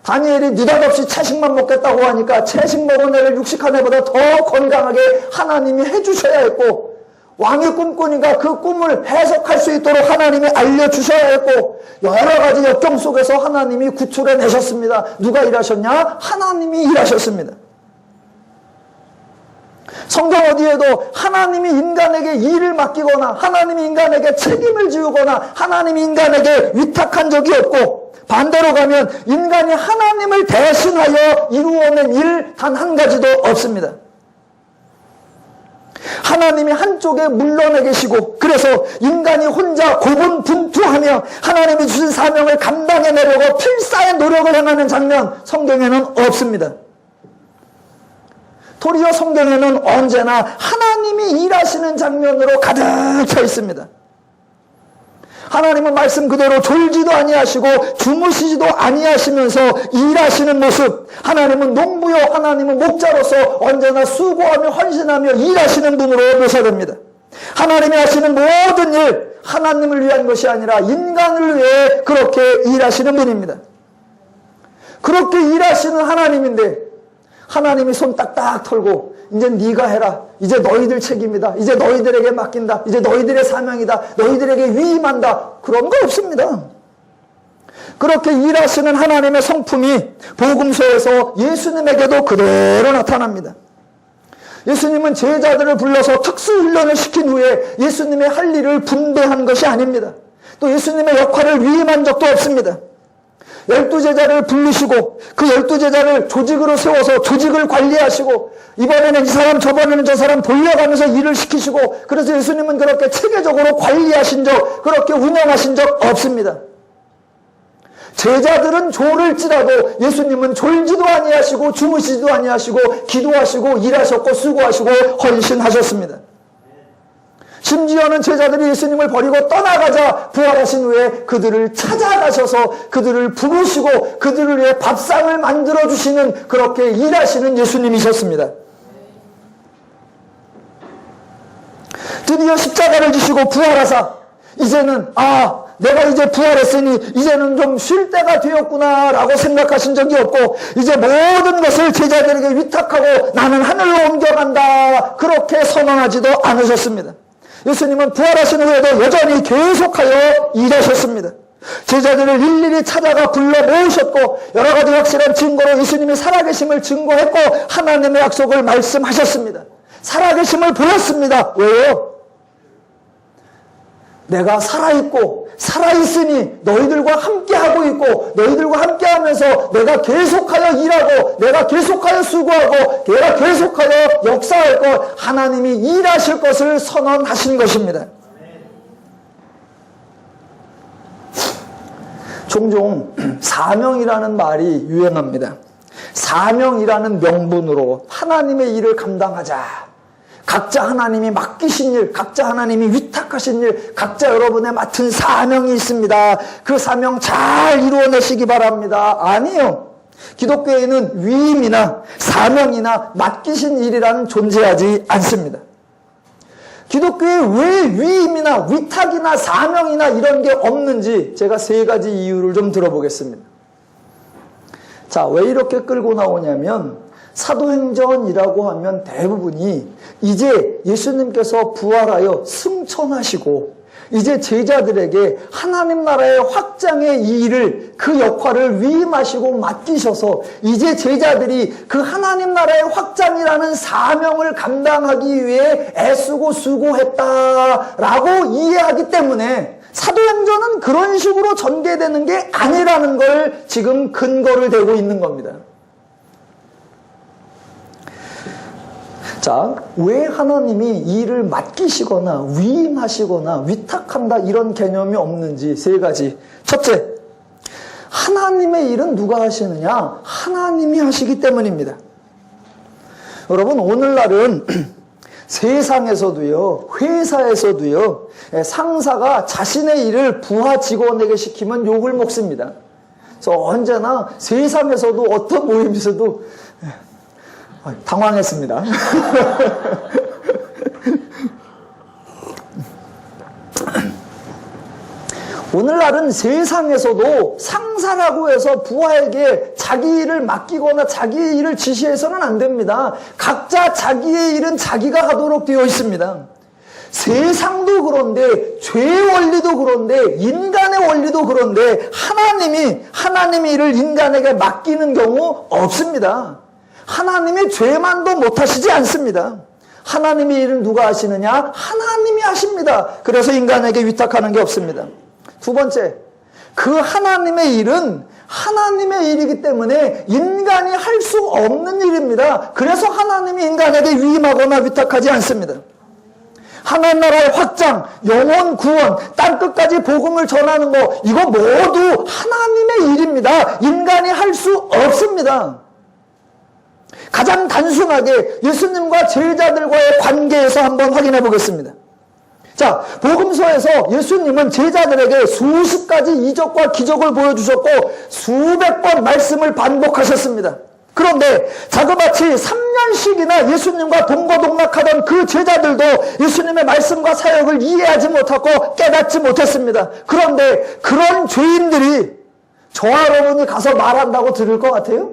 Speaker 1: 다니엘이 느닷없이 채식만 먹겠다고 하니까 채식 먹은 애를 육식한 애보다 더 건강하게 하나님이 해주셔야 했고, 왕이 꿈꾸니까 그 꿈을 해석할 수 있도록 하나님이 알려주셔야 했고, 여러 가지 역경 속에서 하나님이 구출해내셨습니다. 누가 일하셨냐? 하나님이 일하셨습니다. 성경 어디에도 하나님이 인간에게 일을 맡기거나 하나님이 인간에게 책임을 지우거나 하나님이 인간에게 위탁한 적이 없고, 반대로 가면 인간이 하나님을 대신하여 이루어낸 일 단 한 가지도 없습니다. 하나님이 한쪽에 물러내 계시고, 그래서 인간이 혼자 고군분투하며 하나님이 주신 사명을 감당해내려고 필사의 노력을 행하는 장면, 성경에는 없습니다. 도리어 성경에는 언제나 하나님이 일하시는 장면으로 가득 차 있습니다. 하나님은 말씀 그대로 졸지도 아니하시고 주무시지도 아니하시면서 일하시는 모습, 하나님은 농부요 하나님은 목자로서 언제나 수고하며 헌신하며 일하시는 분으로 묘사됩니다. 하나님이 하시는 모든 일, 하나님을 위한 것이 아니라 인간을 위해 그렇게 일하시는 분입니다. 그렇게 일하시는 하나님인데 하나님이 손 딱딱 털고 이제 네가 해라, 이제 너희들 책임이다, 이제 너희들에게 맡긴다, 이제 너희들의 사명이다, 너희들에게 위임한다, 그런 거 없습니다. 그렇게 일하시는 하나님의 성품이 복음서에서 예수님에게도 그대로 나타납니다. 예수님은 제자들을 불러서 특수훈련을 시킨 후에 예수님의 할 일을 분배한 것이 아닙니다. 또 예수님의 역할을 위임한 적도 없습니다. 12제자를 부르시고 그 12제자를 조직으로 세워서 조직을 관리하시고, 이번에는 이 사람 저번에는 저 사람 돌려가면서 일을 시키시고, 그래서 예수님은 그렇게 체계적으로 관리하신 적, 그렇게 운영하신 적 없습니다. 제자들은 졸을지라도 예수님은 졸지도 아니하시고 주무시지도 아니하시고 기도하시고 일하셨고 수고하시고 헌신하셨습니다. 심지어는 제자들이 예수님을 버리고 떠나가자 부활하신 후에 그들을 찾아가셔서 그들을 부르시고 그들을 위해 밥상을 만들어주시는, 그렇게 일하시는 예수님이셨습니다. 드디어 십자가를 지시고 부활하사 이제는 내가 이제 부활했으니 이제는 좀 쉴 때가 되었구나 라고 생각하신 적이 없고, 이제 모든 것을 제자들에게 위탁하고 나는 하늘로 옮겨간다, 그렇게 선언하지도 않으셨습니다. 예수님은 부활하신 후에도 여전히 계속하여 일하셨습니다. 제자들을 일일이 찾아가 불러 모으셨고, 여러 가지 확실한 증거로 예수님이 살아계심을 증거했고 하나님의 약속을 말씀하셨습니다. 살아계심을 보였습니다. 왜요? 내가 살아있고 살아있으니 너희들과 함께하고 있고, 너희들과 함께하면서 내가 계속하여 일하고 내가 계속하여 수고하고 내가 계속하여 역사할 것, 하나님이 일하실 것을 선언하신 것입니다. 종종 사명이라는 말이 유행합니다. 사명이라는 명분으로 하나님의 일을 감당하자, 각자 하나님이 맡기신 일, 각자 하나님이 위탁하신 일, 각자 여러분의 맡은 사명이 있습니다. 그 사명 잘 이루어내시기 바랍니다. 아니에요. 기독교에는 위임이나 사명이나 맡기신 일이라는 존재하지 않습니다. 기독교에 왜 위임이나 위탁이나 사명이나 이런 게 없는지 제가 3가지 이유를 좀 들어보겠습니다. 자, 왜 이렇게 끌고 나오냐면, 사도행전이라고 하면 대부분이 이제 예수님께서 부활하여 승천하시고 이제 제자들에게 하나님 나라의 확장의 이 일을, 그 역할을 위임하시고 맡기셔서 이제 제자들이 그 하나님 나라의 확장이라는 사명을 감당하기 위해 애쓰고 수고했다라고 이해하기 때문에 사도행전은 그런 식으로 전개되는 게 아니라는 걸 지금 근거를 대고 있는 겁니다. 자, 왜 하나님이 일을 맡기시거나 위임하시거나 위탁한다 이런 개념이 없는지 3가지. 첫째, 하나님의 일은 누가 하시느냐? 하나님이 하시기 때문입니다. 여러분, 오늘날은 세상에서도요, 회사에서도요, 상사가 자신의 일을 부하 직원에게 시키면 욕을 먹습니다. 그래서 언제나 세상에서도 어떤 모임에서도 당황했습니다. 오늘날은 세상에서도 상사라고 해서 부하에게 자기 일을 맡기거나 자기의 일을 지시해서는 안 됩니다. 각자 자기의 일은 자기가 하도록 되어 있습니다. 세상도 그런데, 죄의 원리도 그런데, 인간의 원리도 그런데, 하나님이 일을 인간에게 맡기는 경우 없습니다. 하나님이 죄만도 못하시지 않습니다. 하나님의 일은 누가 하시느냐? 하나님이 하십니다. 그래서 인간에게 위탁하는 게 없습니다. 두 번째, 그 하나님의 일은 하나님의 일이기 때문에 인간이 할 수 없는 일입니다. 그래서 하나님이 인간에게 위임하거나 위탁하지 않습니다. 하나님 나라의 확장, 영혼 구원, 땅끝까지 복음을 전하는 거, 이거 모두 하나님의 일입니다. 인간이 할 수 없습니다. 가장 단순하게 예수님과 제자들과의 관계에서 한번 확인해 보겠습니다. 자, 복음서에서 예수님은 제자들에게 수십 가지 이적과 기적을 보여주셨고 수백 번 말씀을 반복하셨습니다. 그런데 자그마치 3년씩이나 예수님과 동거동락하던 그 제자들도 예수님의 말씀과 사역을 이해하지 못하고 깨닫지 못했습니다. 그런데 그런 죄인들이 저와 여러분이 가서 말한다고 들을 것 같아요?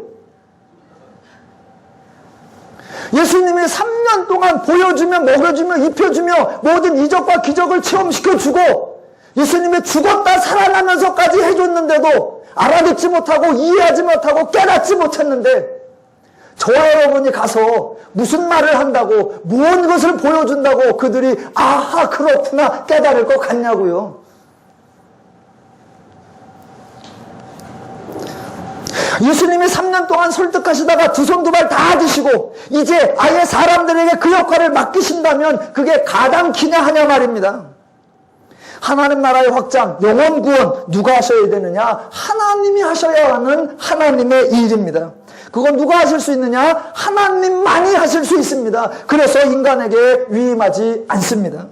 Speaker 1: 예수님이 3년 동안 보여주며 먹여주며 입혀주며 모든 이적과 기적을 체험시켜주고 예수님이 죽었다 살아나면서까지 해줬는데도 알아듣지 못하고 이해하지 못하고 깨닫지 못했는데 저와 여러분이 가서 무슨 말을 한다고 무언 것을 보여준다고 그들이 아하 그렇구나 깨달을 것 같냐고요. 예수님이 3년 동안 설득하시다가 두 손 두 발 다 드시고 이제 아예 사람들에게 그 역할을 맡기신다면 그게 가당키냐 하냐 말입니다. 하나님 나라의 확장, 영혼 구원 누가 하셔야 되느냐? 하나님이 하셔야 하는 하나님의 일입니다. 그건 누가 하실 수 있느냐? 하나님만이 하실 수 있습니다. 그래서 인간에게 위임하지 않습니다.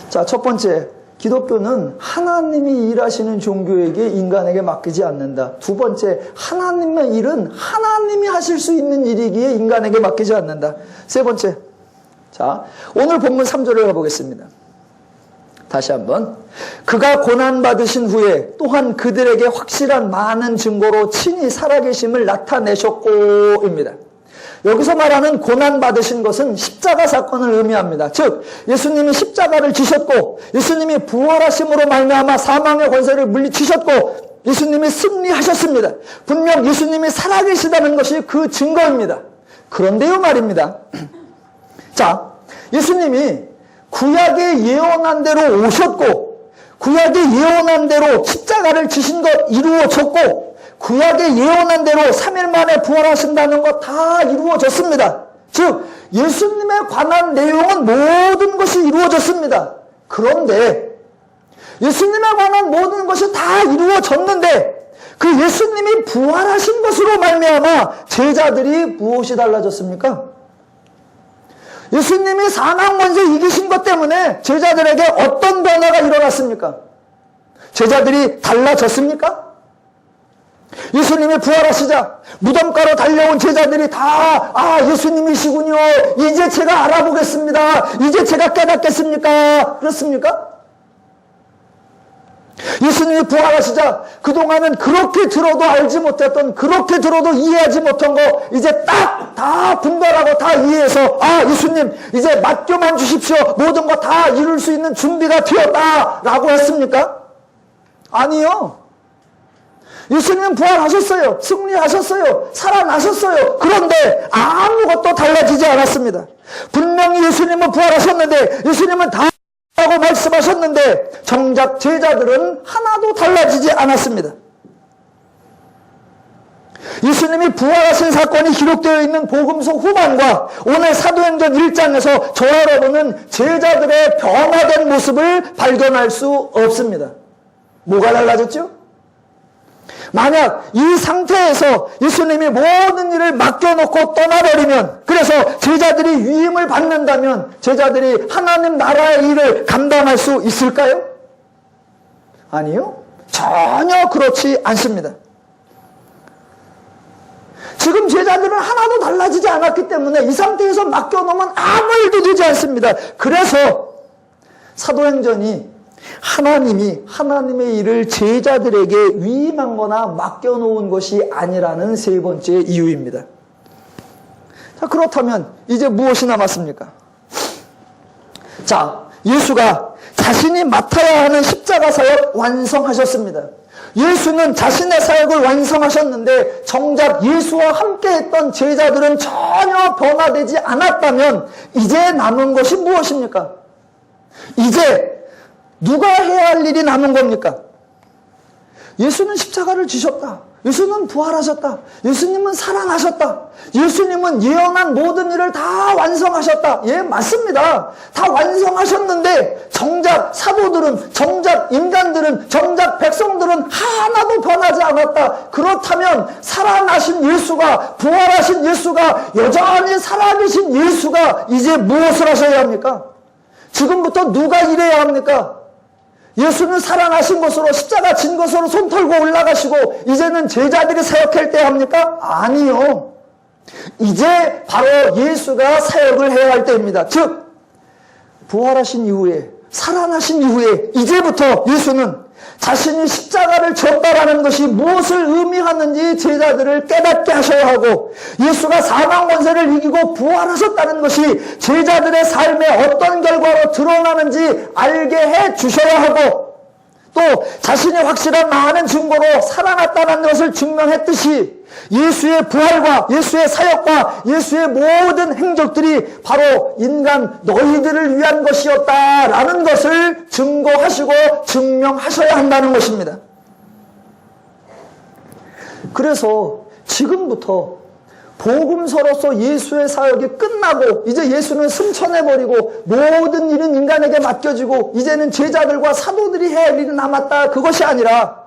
Speaker 1: 자, 첫 번째, 기독교는 하나님이 일하시는 종교에게 인간에게 맡기지 않는다. 두 번째, 하나님의 일은 하나님이 하실 수 있는 일이기에 인간에게 맡기지 않는다. 세 번째, 자, 오늘 본문 3절을 가보겠습니다. 다시 한번. 그가 고난받으신 후에 또한 그들에게 확실한 많은 증거로 친히 살아계심을 나타내셨고입니다. 여기서 말하는 고난받으신 것은 십자가 사건을 의미합니다. 즉 예수님이 십자가를 지셨고 예수님이 부활하심으로 말미암아 사망의 권세를 물리치셨고 예수님이 승리하셨습니다. 분명 예수님이 살아계시다는 것이 그 증거입니다. 그런데요 말입니다. 자, 예수님이 구약에 예언한 대로 오셨고 구약에 예언한 대로 십자가를 지신 것 이루어졌고 구약에 예언한 대로 3일 만에 부활하신다는 것 다 이루어졌습니다. 즉 예수님에 관한 내용은 모든 것이 이루어졌습니다. 그런데 예수님에 관한 모든 것이 다 이루어졌는데 그 예수님이 부활하신 것으로 말미암아 제자들이 무엇이 달라졌습니까? 예수님이 사망 권세 이기신 것 때문에 제자들에게 어떤 변화가 일어났습니까? 제자들이 달라졌습니까? 예수님이 부활하시자 무덤가로 달려온 제자들이 다 예수님이시군요. 이제 제가 알아보겠습니다. 이제 제가 깨닫겠습니까? 그렇습니까? 예수님이 부활하시자 그동안은 그렇게 들어도 알지 못했던 그렇게 들어도 이해하지 못한 거 이제 딱 다 분별하고 다 이해해서 예수님 이제 맡겨만 주십시오. 모든 거 다 이룰 수 있는 준비가 되었다라고 했습니까? 아니요. 예수님은 부활하셨어요. 승리하셨어요. 살아나셨어요. 그런데 아무것도 달라지지 않았습니다. 분명히 예수님은 부활하셨는데 예수님은 다 라고 말씀하셨는데 정작 제자들은 하나도 달라지지 않았습니다. 예수님이 부활하신 사건이 기록되어 있는 복음서 후반과 오늘 사도행전 1장에서 저와 여러분은 제자들의 변화된 모습을 발견할 수 없습니다. 뭐가 달라졌죠? 만약 이 상태에서 예수님이 모든 일을 맡겨놓고 떠나버리면, 그래서 제자들이 위임을 받는다면 제자들이 하나님 나라의 일을 감당할 수 있을까요? 아니요. 전혀 그렇지 않습니다. 지금 제자들은 하나도 달라지지 않았기 때문에 이 상태에서 맡겨놓으면 아무 일도 되지 않습니다. 그래서 사도행전이 하나님이 하나님의 일을 제자들에게 위임한 거나 맡겨놓은 것이 아니라는 세 번째 이유입니다. 자, 그렇다면 이제 무엇이 남았습니까? 자, 예수가 자신이 맡아야 하는 십자가 사역 완성하셨습니다. 예수는 자신의 사역을 완성하셨는데 정작 예수와 함께했던 제자들은 전혀 변화되지 않았다면 이제 남은 것이 무엇입니까? 이제 누가 해야 할 일이 남은 겁니까? 예수는 십자가를 지셨다. 예수는 부활하셨다. 예수님은 살아나셨다. 예수님은 예언한 모든 일을 다 완성하셨다. 예, 맞습니다. 다 완성하셨는데 정작 사도들은, 정작 인간들은, 정작 백성들은 하나도 변하지 않았다. 그렇다면 살아나신 예수가, 부활하신 예수가, 여전히 살아계신 예수가 이제 무엇을 하셔야 합니까? 지금부터 누가 일해야 합니까? 예수는 살아나신 것으로, 십자가 진 것으로 손 털고 올라가시고 이제는 제자들이 사역할 때 합니까? 아니요. 이제 바로 예수가 사역을 해야 할 때입니다. 즉 부활하신 이후에, 살아나신 이후에 이제부터 예수는 자신이 십자가를 졌다라는 것이 무엇을 의미하는지 제자들을 깨닫게 하셔야 하고, 예수가 사망 권세를 이기고 부활하셨다는 것이 제자들의 삶에 어떤 결과로 드러나는지 알게 해 주셔야 하고, 또 자신이 확실한 많은 증거로 살아났다는 것을 증명했듯이 예수의 부활과 예수의 사역과 예수의 모든 행적들이 바로 인간 너희들을 위한 것이었다라는 것을 증거하시고 증명하셔야 한다는 것입니다. 그래서 지금부터 복음서로서 예수의 사역이 끝나고 이제 예수는 승천해버리고 모든 일은 인간에게 맡겨지고 이제는 제자들과 사도들이 해야 할 일이 남았다, 그것이 아니라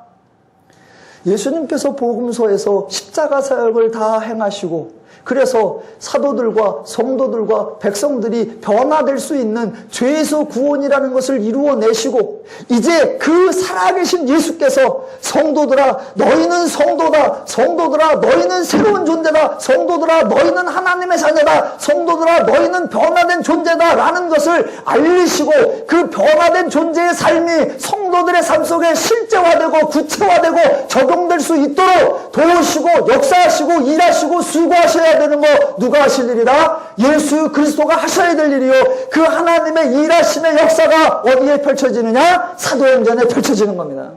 Speaker 1: 예수님께서 복음서에서 십자가 사역을 다 행하시고, 그래서 사도들과 성도들과 백성들이 변화될 수 있는 죄에서 구원이라는 것을 이루어내시고, 이제 그 살아계신 예수께서 성도들아 너희는 성도다, 성도들아 너희는 새로운 존재다, 성도들아 너희는 하나님의 자녀다, 성도들아 너희는 변화된 존재다 라는 것을 알리시고, 그 변화된 존재의 삶이 성도들의 삶 속에 실제화되고 구체화되고 적용될 수 있도록 도우시고 역사하시고 일하시고 수고하셔야 되는 거 누가 하실 일이다? 예수 그리스도가 하셔야 될 일이요. 그 하나님의 일하심의 역사가 어디에 펼쳐지느냐? 사도행전에 펼쳐지는 겁니다.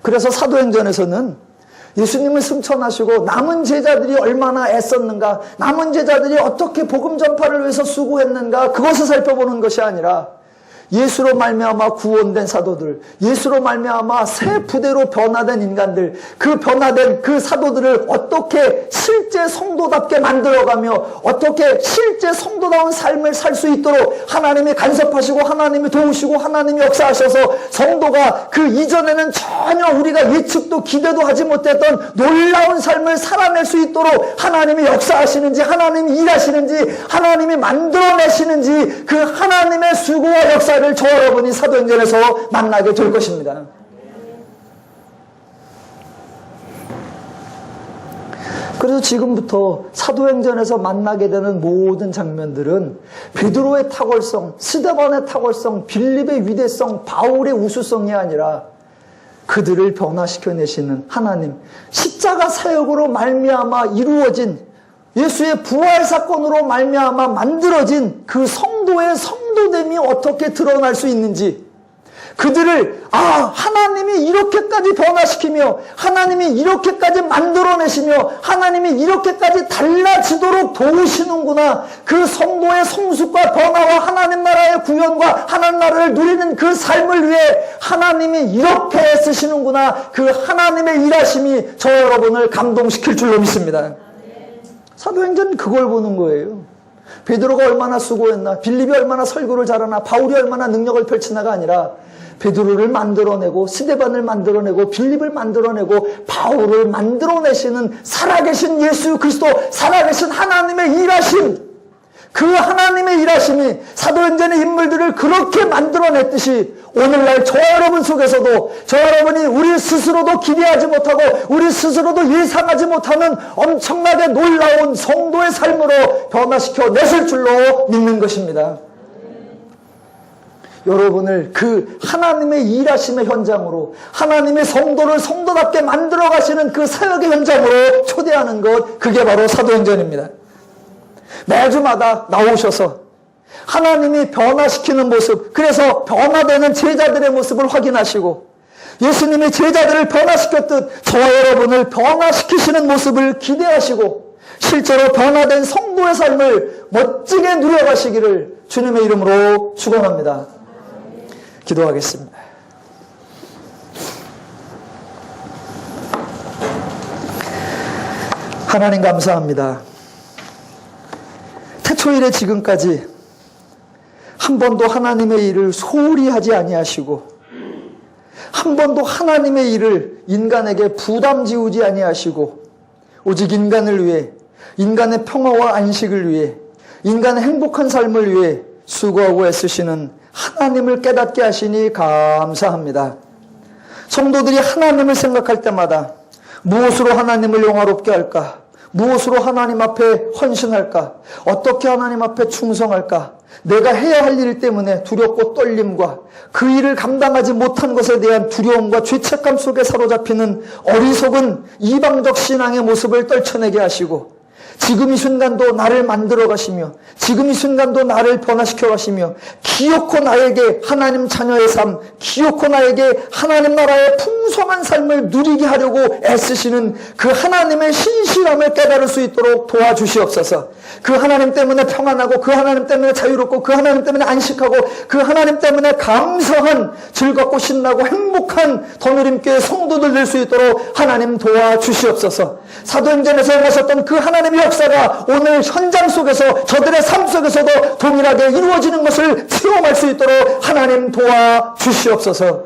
Speaker 1: 그래서 사도행전에서는 예수님을 승천하시고 남은 제자들이 얼마나 애썼는가, 남은 제자들이 어떻게 복음 전파를 위해서 수고했는가, 그것을 살펴보는 것이 아니라 예수로 말미암아 구원된 사도들, 예수로 말미암아 새 부대로 변화된 인간들, 그 변화된 그 사도들을 어떻게 실제 성도답게 만들어가며 어떻게 실제 성도다운 삶을 살 수 있도록 하나님이 간섭하시고 하나님이 도우시고 하나님이 역사하셔서 성도가 그 이전에는 전혀 우리가 예측도 기대도 하지 못했던 놀라운 삶을 살아낼 수 있도록 하나님이 역사하시는지, 하나님이 일하시는지, 하나님이 만들어내시는지, 그 하나님의 수고와 역사를 저 여러분이 사도행전에서 만나게 될 것입니다. 그래서 지금부터 사도행전에서 만나게 되는 모든 장면들은 베드로의 탁월성, 스데반의 탁월성, 빌립의 위대성, 바울의 우수성이 아니라 그들을 변화시켜내시는 하나님, 십자가 사역으로 말미암아 이루어진 예수의 부활 사건으로 말미암아 만들어진 그 성도의 성도됨이 어떻게 드러날 수 있는지, 그들을 하나님이 이렇게까지 변화시키며 하나님이 이렇게까지 만들어내시며 하나님이 이렇게까지 달라지도록 도우시는구나, 그 성도의 성숙과 변화와 하나님 나라의 구현과 하나님 나라를 누리는 그 삶을 위해 하나님이 이렇게 애쓰시는구나, 그 하나님의 일하심이 저 여러분을 감동시킬 줄로 믿습니다. 사도행전은 그걸 보는 거예요. 베드로가 얼마나 수고했나, 빌립이 얼마나 설교를 잘하나, 바울이 얼마나 능력을 펼치나가 아니라 베드로를 만들어내고 스데반을 만들어내고 빌립을 만들어내고 바울을 만들어내시는 살아계신 예수 그리스도, 살아계신 하나님의 일하심, 그 하나님의 일하심이 사도행전의 인물들을 그렇게 만들어냈듯이 오늘날 저 여러분 속에서도, 저 여러분이 우리 스스로도 기대하지 못하고 우리 스스로도 예상하지 못하는 엄청나게 놀라운 성도의 삶으로 변화시켜 냈을 줄로 믿는 것입니다. 여러분을 그 하나님의 일하심의 현장으로, 하나님의 성도를 성도답게 만들어 가시는 그 사역의 현장으로 초대하는 것, 그게 바로 사도행전입니다. 매주마다 나오셔서 하나님이 변화시키는 모습, 그래서 변화되는 제자들의 모습을 확인하시고 예수님이 제자들을 변화시켰듯 저와 여러분을 변화시키시는 모습을 기대하시고 실제로 변화된 성도의 삶을 멋지게 누려가시기를 주님의 이름으로 축원합니다. 기도하겠습니다. 하나님 감사합니다. 태초일에 지금까지 한 번도 하나님의 일을 소홀히 하지 아니하시고 한 번도 하나님의 일을 인간에게 부담 지우지 아니하시고 오직 인간을 위해, 인간의 평화와 안식을 위해, 인간의 행복한 삶을 위해 수고하고 애쓰시는 하나님을 깨닫게 하시니 감사합니다. 성도들이 하나님을 생각할 때마다 무엇으로 하나님을 영화롭게 할까? 무엇으로 하나님 앞에 헌신할까? 어떻게 하나님 앞에 충성할까? 내가 해야 할 일 때문에 두렵고 떨림과 그 일을 감당하지 못한 것에 대한 두려움과 죄책감 속에 사로잡히는 어리석은 이방적 신앙의 모습을 떨쳐내게 하시고 지금 이 순간도 나를 만들어 가시며 지금 이 순간도 나를 변화시켜 가시며 기어코 나에게 하나님 자녀의 삶, 기어코 나에게 하나님 나라의 풍성한 삶을 누리게 하려고 애쓰시는 그 하나님의 신실함을 깨달을 수 있도록 도와주시옵소서. 그 하나님 때문에 평안하고 그 하나님 때문에 자유롭고 그 하나님 때문에 안식하고 그 하나님 때문에 감사한, 즐겁고 신나고 행복한 더누림교회 성도들 될 수 있도록 하나님 도와주시옵소서. 사도행전에서 행하셨던 그 하나님의 역사가 오늘 현장 속에서 저들의 삶 속에서도 동일하게 이루어지는 것을 체험할 수 있도록 하나님 도와주시옵소서.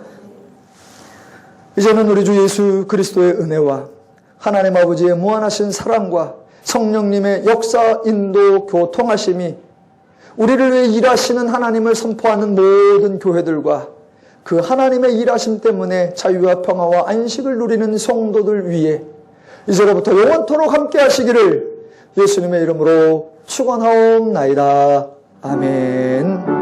Speaker 1: 이제는 우리 주 예수 그리스도의 은혜와 하나님 아버지의 무한하신 사랑과 성령님의 역사, 인도, 교통하심이 우리를 위해 일하시는 하나님을 선포하는 모든 교회들과 그 하나님의 일하심 때문에 자유와 평화와 안식을 누리는 성도들 위해 이제로부터 영원토록 함께 하시기를 예수님의 이름으로 축원하옵나이다. 아멘.